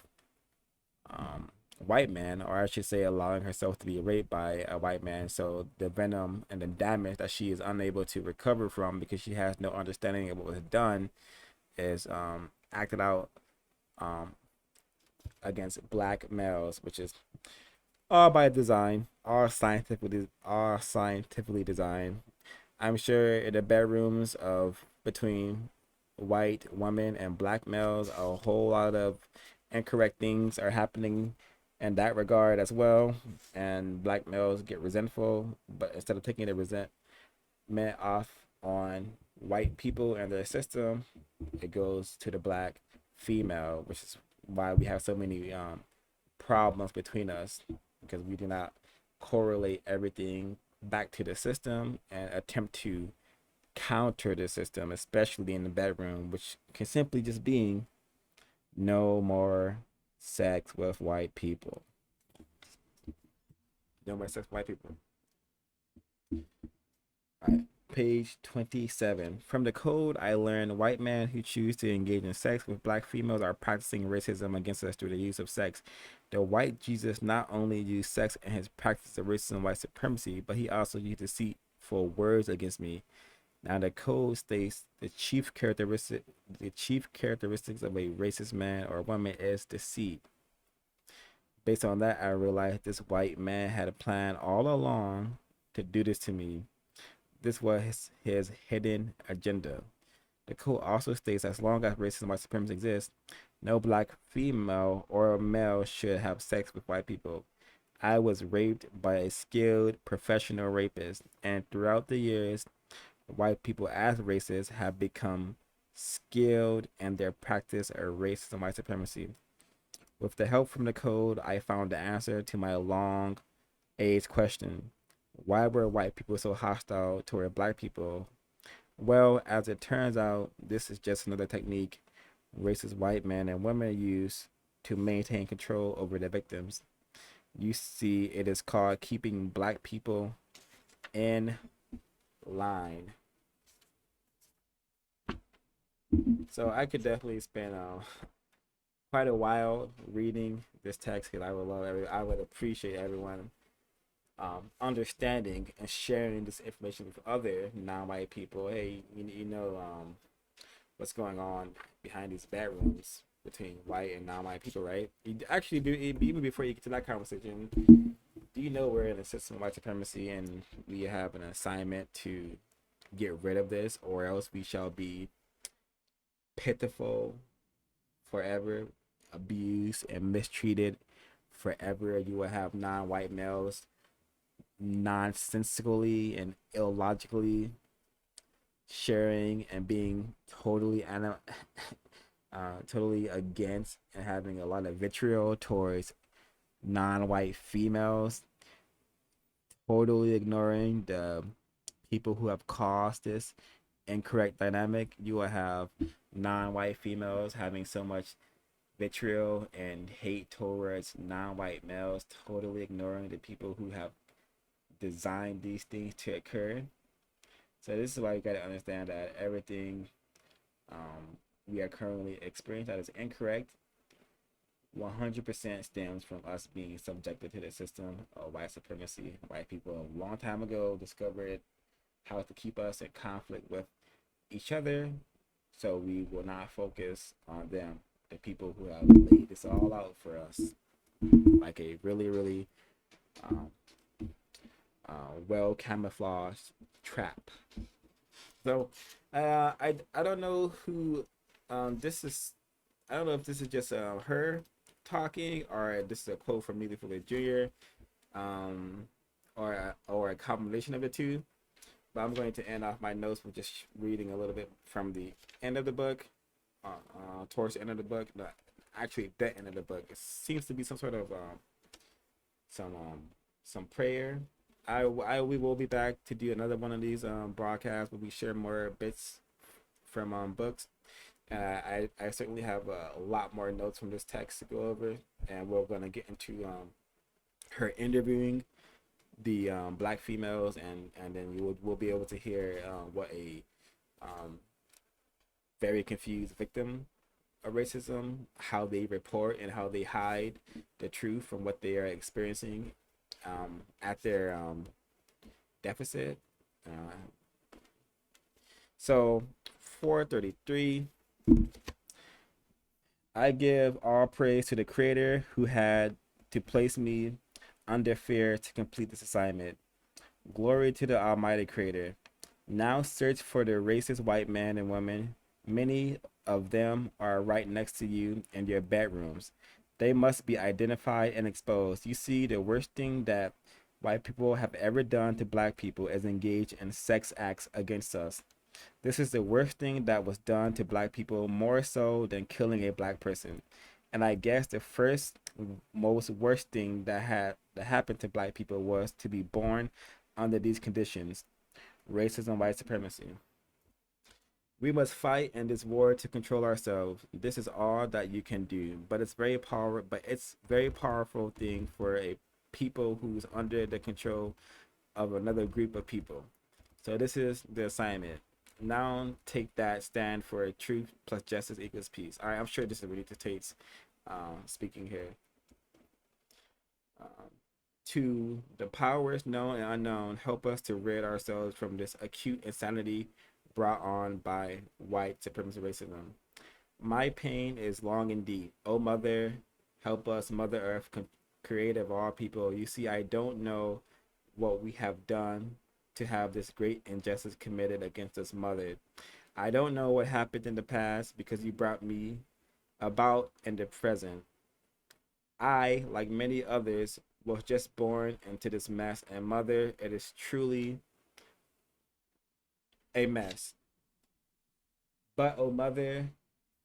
white man, or I should say allowing herself to be raped by a white man. So the venom and the damage that she is unable to recover from because she has no understanding of what was done is acted out against black males, which is all by design, all scientifically designed. I'm sure in the bedrooms of between white women and black males, a whole lot of incorrect things are happening in that regard as well, and black males get resentful, but instead of taking the resentment off on white people and their system, it goes to the black female, which is why we have so many problems between us, because we do not correlate everything back to the system and attempt to counter the system, especially in the bedroom, which can simply just be no more sex with white people. No more sex with white people. All right. Page 27. From the code, I learned white men who choose to engage in sex with black females are practicing racism against us through the use of sex. The white Jesus not only used sex in his practice of racism white supremacy, but he also used deceitful words against me. Now the code states the chief characteristics of a racist man or woman is deceit. Based on that, I realized this white man had a plan all along to do this to me. This was his hidden agenda. The code also states as long as racism white supremacy exists, no black female or male should have sex with white people. I was raped by a skilled professional rapist, and throughout the years, white people as racists have become skilled in their practice of racism white supremacy. With the help from the code, I found the answer to my long age question. Why were white people so hostile toward black people? Well, as it turns out, this is just another technique racist white men and women use to maintain control over their victims. You see, it is called keeping black people in line. So I could definitely spend quite a while reading this text because I would appreciate everyone understanding and sharing this information with other non-white people. Hey, you know what's going on behind these bedrooms between white and non-white people, right? You actually do, even before you get to that conversation, do you know we're in a system of white supremacy and we have an assignment to get rid of this, or else we shall be pitiful forever, abused and mistreated forever. You will have non-white males nonsensically and illogically sharing and being totally against and having a lot of vitriol towards non-white females, totally ignoring the people who have caused this incorrect dynamic. You will have non-white females having so much vitriol and hate towards non-white males, totally ignoring the people who have designed these things to occur. So this is why you got to understand that everything we are currently experiencing that is incorrect 100% stems from us being subjected to the system of white supremacy. White people a long time ago discovered how to keep us in conflict with each other, so we will not focus on them, the people who have laid this all out for us, like a really well camouflaged trap. So I don't know who this is. I don't know if this is just her talking or this is a quote from Neely Fuller Jr. Or a combination of the two. But I'm going to end off my notes with just reading a little bit from the end of the book, towards the end of the book. No, actually, the end of the book. It seems to be some sort of some prayer. We will be back to do another one of these broadcasts where we share more bits from books. I certainly have a lot more notes from this text to go over, and we're gonna get into her interviewing the black females, and then we'll be able to hear what a very confused victim of racism, how they report and how they hide the truth from what they are experiencing at their deficit. So 433. I give all praise to the creator who had to place me under fear to complete this assignment. Glory to the almighty creator. Now search for the racist white men and women. Many of them are right next to you in your bedrooms. They must be identified and exposed. You see, the worst thing that white people have ever done to black people is engage in sex acts against us. This is the worst thing that was done to black people, more so than killing a black person. And I guess the first most worst thing that happened to black people was to be born under these conditions. Racism, white supremacy. We must fight in this war to control ourselves. This is all that you can do. But it's very powerful thing for a people who's under the control of another group of people. So this is the assignment. Now take that, stand for truth plus justice equals peace. All right, I'm sure this is Reneathia Tate's speaking here. To the powers known and unknown, help us to rid ourselves from this acute insanity brought on by white supremacy racism. My pain is long and deep. Oh, Mother, help us, Mother Earth, creator of all people. You see, I don't know what we have done to have this great injustice committed against us, Mother. I don't know what happened in the past because you brought me about in the present. I, like many others, was just born into this mess, and Mother, it is truly a mess. But, oh, Mother,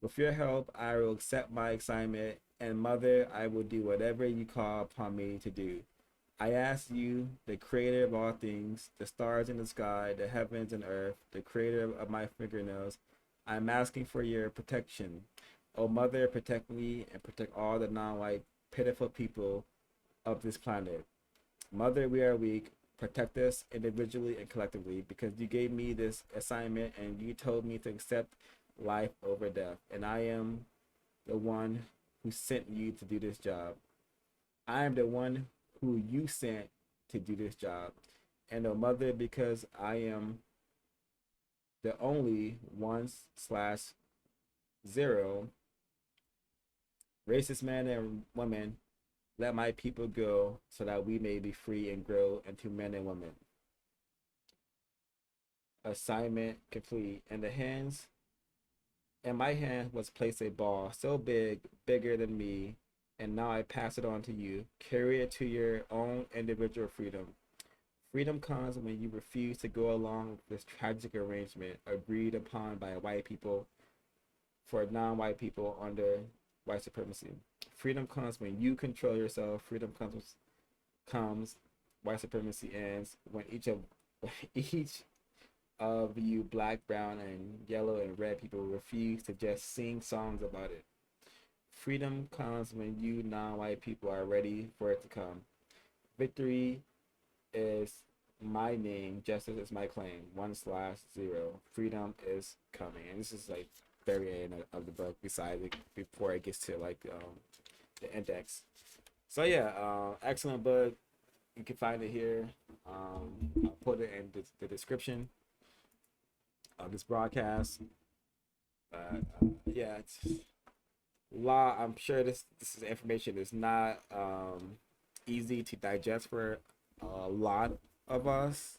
with your help, I will accept my assignment, and Mother, I will do whatever you call upon me to do. I ask you, the creator of all things, the stars in the sky, the heavens and earth, the creator of my fingernails, I'm asking for your protection. Oh, Mother, protect me and protect all the non-white, pitiful people of this planet. Mother, we are weak. Protect us individually and collectively because you gave me this assignment and you told me to accept life over death. And I am the one who sent you to do this job. I am the one who you sent to do this job. And oh, Mother, because I am the only 1/0 racist man and woman, let my people go so that we may be free and grow into men and women. Assignment complete. In my hand was placed a ball so big, bigger than me, and now I pass it on to you. Carry it to your own individual freedom. Freedom comes when you refuse to go along with this tragic arrangement agreed upon by white people for non-white people under white supremacy. Freedom comes when you control yourself. Freedom comes white supremacy ends when each of you black, brown, and yellow and red people refuse to just sing songs about it. Freedom comes when you non-white people are ready for it to come. Victory is my name, justice is my claim. 1/0. Freedom is coming. And this is like very end of the book besides it, before it gets to like the index. So yeah, excellent book. You can find it here. I'll put it in the description of this broadcast. Yeah, it's law. I'm sure this is information that's not easy to digest for a lot of us,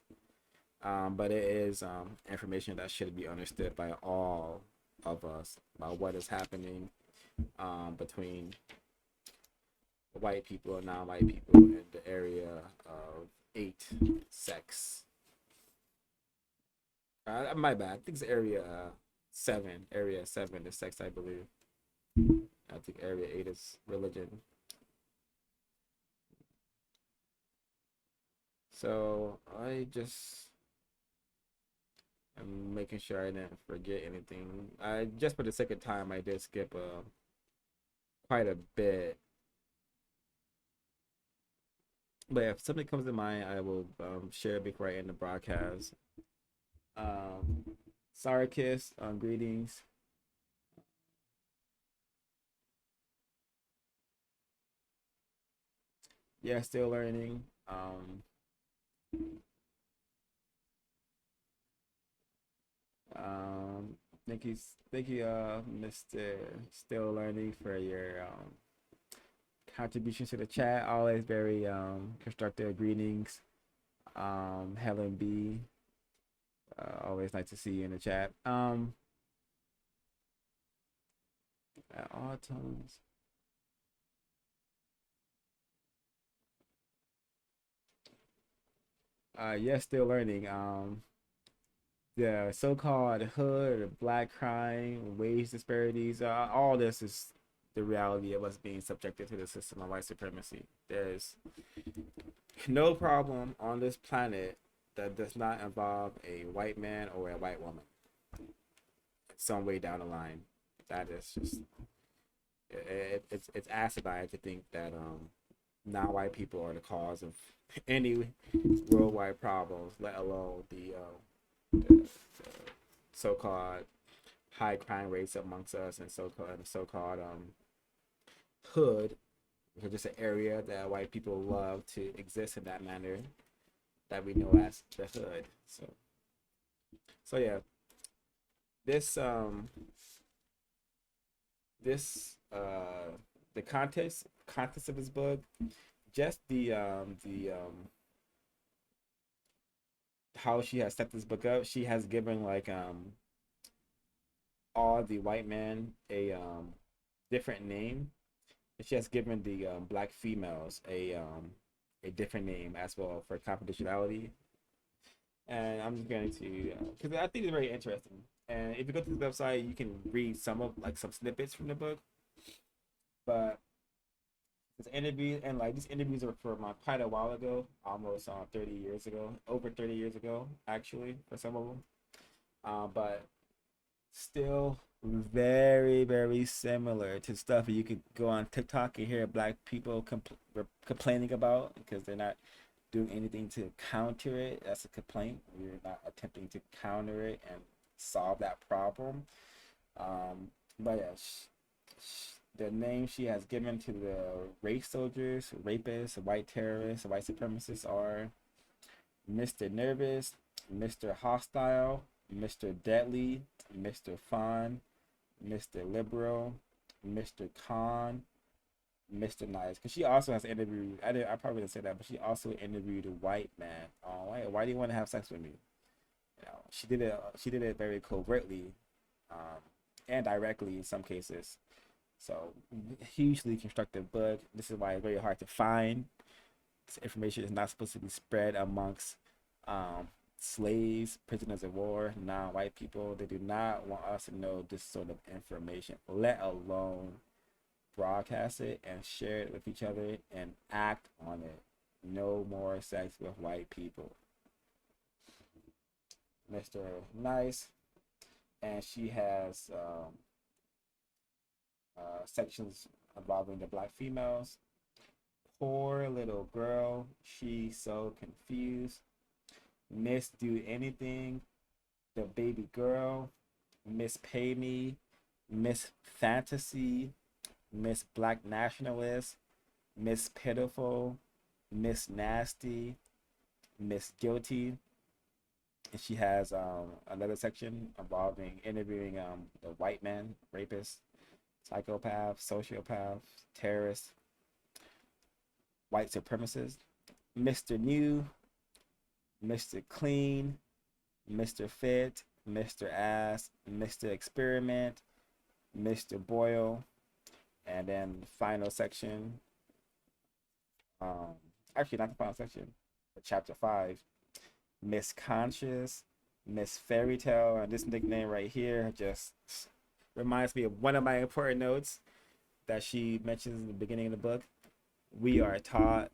but it is information that should be understood by all of us about what is happening between white people and non-white people in the area of 8 sex. My bad. I think it's area 7. Area 7 is sex, I believe. I think area 8 is religion. So I just am making sure I didn't forget anything. I just for the second time I did skip quite a bit. But if something comes to mind, I will share it before I end the broadcast. Sorry, Kiss. Greetings. Yeah, still learning. Thank you, Mr. Still Learning, for your contributions to the chat. Always very constructive. Greetings, Helen B. Always nice to see you in the chat. At all times. Yes, still learning. The so-called hood, or black crime, wage disparities, all this is the reality of us being subjected to the system of white supremacy. There's no problem on this planet that does not involve a white man or a white woman some way down the line. That is just it's asinine to think that non-white people are the cause of any worldwide problems, let alone the so-called high crime rates amongst us and so-called hood, which is just an area that white people love to exist in that manner that we know as the hood. So yeah, this this the context of his book, just the how she has set this book up. She has given like all the white men a different name. And she has given the black females a different name as well for confidentiality. And I'm just going to because I think it's very interesting. And if you go to the website, you can read some snippets from the book. But this interview and like these interviews are from quite a while ago, almost 30 years ago, over 30 years ago, actually, for some of them. But still very, very similar to stuff you could go on TikTok and hear black people complaining about because they're not doing anything to counter it. That's a complaint. We're not attempting to counter it and solve that problem. But yeah, the name she has given to the race soldiers, rapists, white terrorists, white supremacists are Mr. Nervous, Mr. Hostile, Mr. Deadly, Mr. Fun, Mr. Liberal, Mr. Con, Mr. Nice. Because she also has interviewed, I probably didn't say that, but she also interviewed a white man. Oh, why do you want to have sex with me? You know, she did it very covertly, and directly in some cases. So hugely constructive book. This is why it's very hard to find. This information is not supposed to be spread amongst slaves, prisoners of war, non-white people. They do not want us to know this sort of information, let alone broadcast it and share it with each other and act on it. No more sex with white people. Mr. Nice, and she has sections involving the black females. Poor little girl, she's so confused. Miss Do Anything, the baby girl, Miss Pay Me, Miss Fantasy, Miss Black Nationalist, Miss Pitiful, Miss Nasty, Miss Guilty. And she has another section involving interviewing the white men, rapists, psychopaths, sociopaths, terrorists, white supremacists, Mr. New, Mr. Clean, Mr. Fit, Mr. Ass, Mr. Experiment, Mr. Boyle, and then the final section. Actually, not the final section, but chapter 5, Miss Conscious, Miss Fairy Tale, and this nickname right here just reminds me of one of my important notes that she mentions in the beginning of the book. We are taught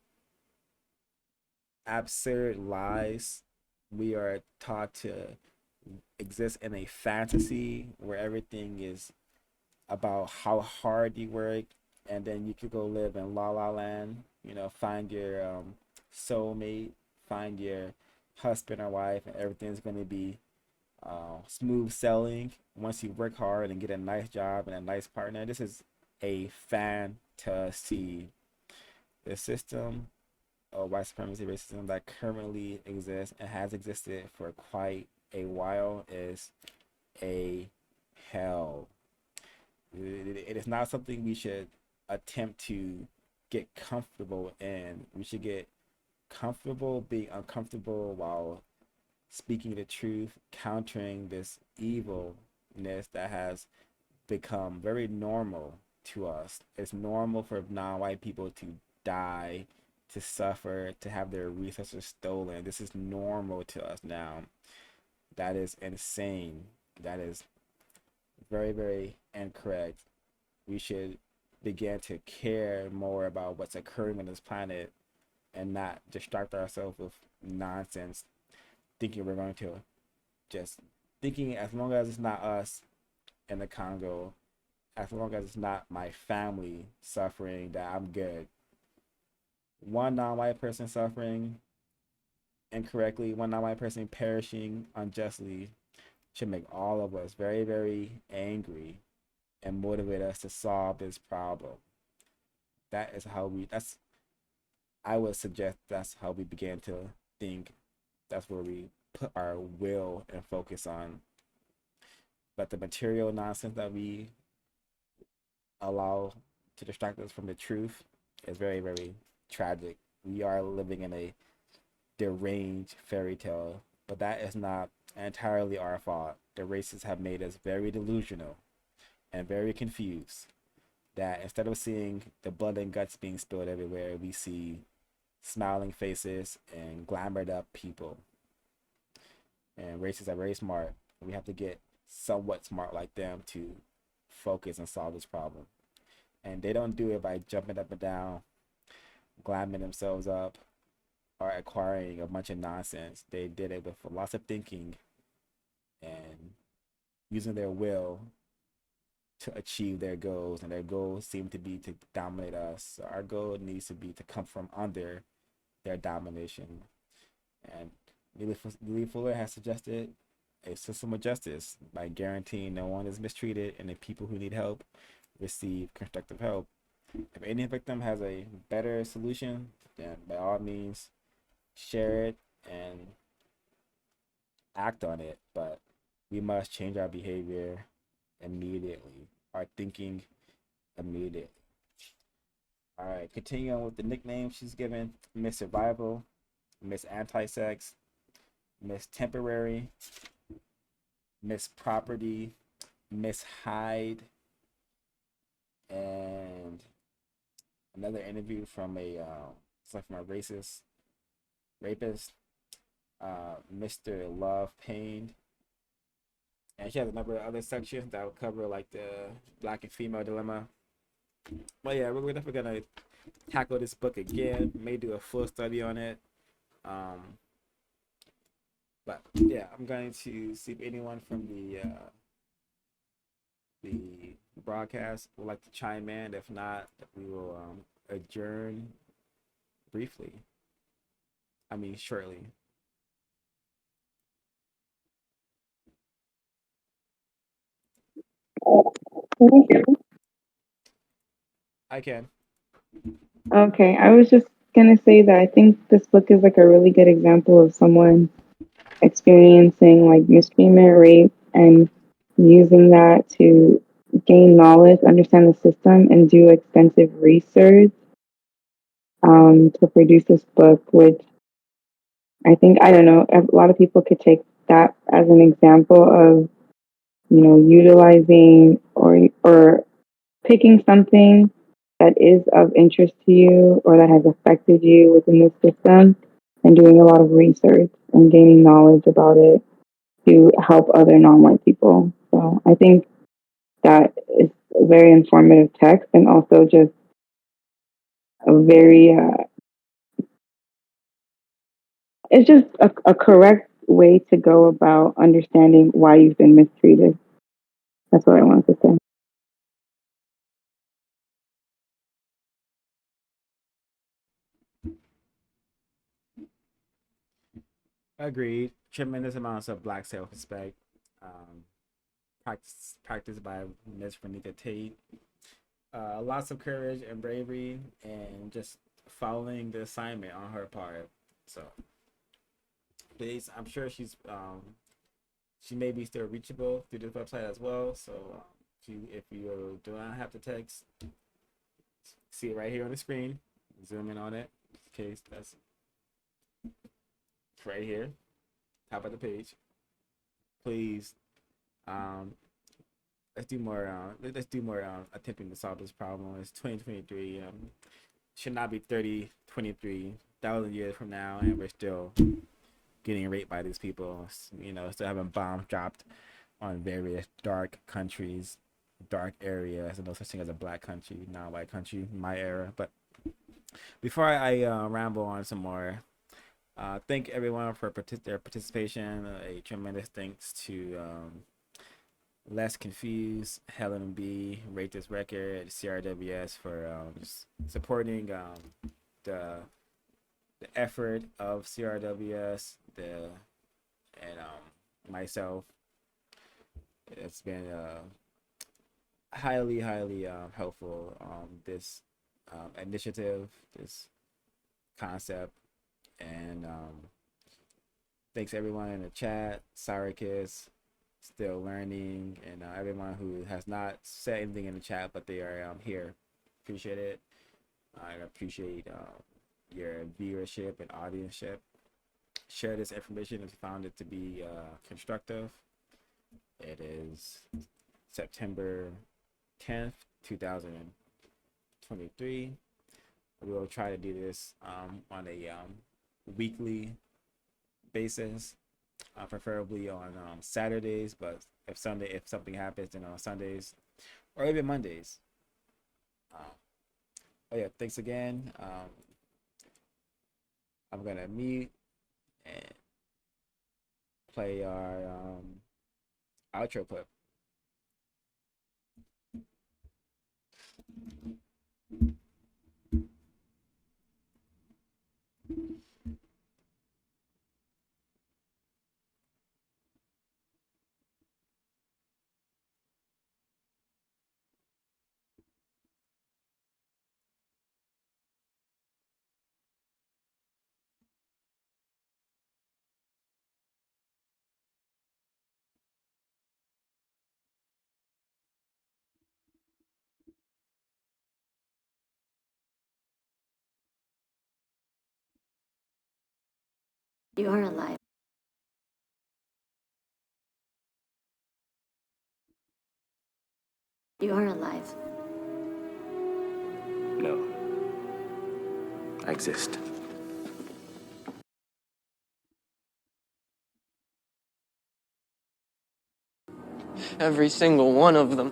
absurd lies. We are taught to exist in a fantasy where everything is about how hard you work, and then you could go live in La La Land. You know, find your soulmate, find your husband or wife, and everything's going to be smooth sailing once you work hard and get a nice job and a nice partner. This is a fantasy. The system of white supremacy racism that currently exists and has existed for quite a while is a hell. It is not something we should attempt to get comfortable in. We should get comfortable being uncomfortable while speaking the truth, countering this evilness that has become very normal to us. It's normal for non-white people to die, to suffer, to have their resources stolen. This is normal to us now. That is insane. That is very, very incorrect. We should begin to care more about what's occurring on this planet and not distract ourselves with nonsense, thinking we're going to just thinking as long as it's not us in the Congo, as long as it's not my family suffering, that I'm good. one non-white person suffering incorrectly, one non-white person perishing unjustly should make all of us very, very angry and motivate us to solve this problem. That is how we, that's, I would suggest that's how we begin to think. That's where we put our will and focus on. But the material nonsense that we allow to distract us from the truth is very, very tragic. We are living in a deranged fairy tale, but that is not entirely our fault. The racists have made us very delusional and very confused. That instead of seeing the blood and guts being spilled everywhere, we see smiling faces and glamored up people. And racists are very smart. We have to get somewhat smart like them to focus and solve this problem. And they don't do it by jumping up and down, glamming themselves up, or acquiring a bunch of nonsense. They did it with lots of thinking and using their will to achieve their goals. And their goals seem to be to dominate us. So our goal needs to be to come from under their domination. And Neely Fuller has suggested a system of justice by guaranteeing no one is mistreated and the people who need help receive constructive help. If any victim has a better solution, then by all means share it and act on it. But we must change our behavior immediately, our thinking immediately. All right, continue on with the nicknames she's given: Miss Survival, Miss Anti-Sex, Miss Temporary, Miss Property, Miss Hyde, and another interview from it's like from a racist rapist, Mr. Love Pain. And she has a number of other sections that will cover like the black and female dilemma. But yeah, we're definitely gonna tackle this book again. May do a full study on it. But yeah, I'm going to see if anyone from the broadcast would like to chime in. If not, we will adjourn briefly. I mean, shortly. I can. Okay, I was just gonna say that I think this book is like a really good example of someone experiencing like mistreatment, rape, and using that to gain knowledge, understand the system, and do extensive research to produce this book, which I think, I don't know, a lot of people could take that as an example of, utilizing or picking something that is of interest to you or that has affected you within the system and doing a lot of research and gaining knowledge about it to help other non-white people. So I think that is a very informative text and also just a very, it's just a correct way to go about understanding why you've been mistreated. That's what I wanted to say. Agreed. Tremendous amounts of black self-respect. Practiced by Miss Reneathia Tate. Lots of courage and bravery, and just following the assignment on her part. So, please, I'm sure she may be still reachable through this website as well. So, if you do not have the text, see it right here on the screen. Zoom in on it. In case that's right here, top of the page. Please, um, let's do more. Let's do more attempting to solve this problem. It's 2023. Should not be 30,000 years from now, and we're still getting raped by these people. Still having bombs dropped on various dark countries, dark areas, and no such thing as a black country, non-white country, in my era. But before I ramble on some more, thank everyone for their participation. A tremendous thanks to Less Confused, Helen B, Rate This Record, CRWS for supporting the effort of CRWS, and myself. It's been highly helpful, this initiative, this concept, and thanks everyone in the chat, Syracuse, still learning, and everyone who has not said anything in the chat but they are here. Appreciate it. I appreciate your viewership and audience-ship. Share this information if you found it to be constructive. It is September 10th, 2023. We will try to do this on a weekly basis, preferably on Saturdays, but if something happens, then on Sundays or even Mondays. Oh yeah, thanks again. I'm gonna mute and play our outro clip. You are alive. You are alive. No. I exist. Every single one of them.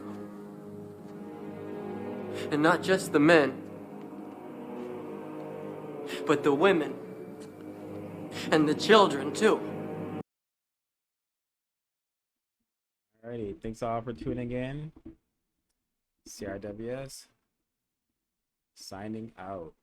And not just the men, but the women. And the children, too. Alrighty, thanks all for tuning in. CRWS signing out.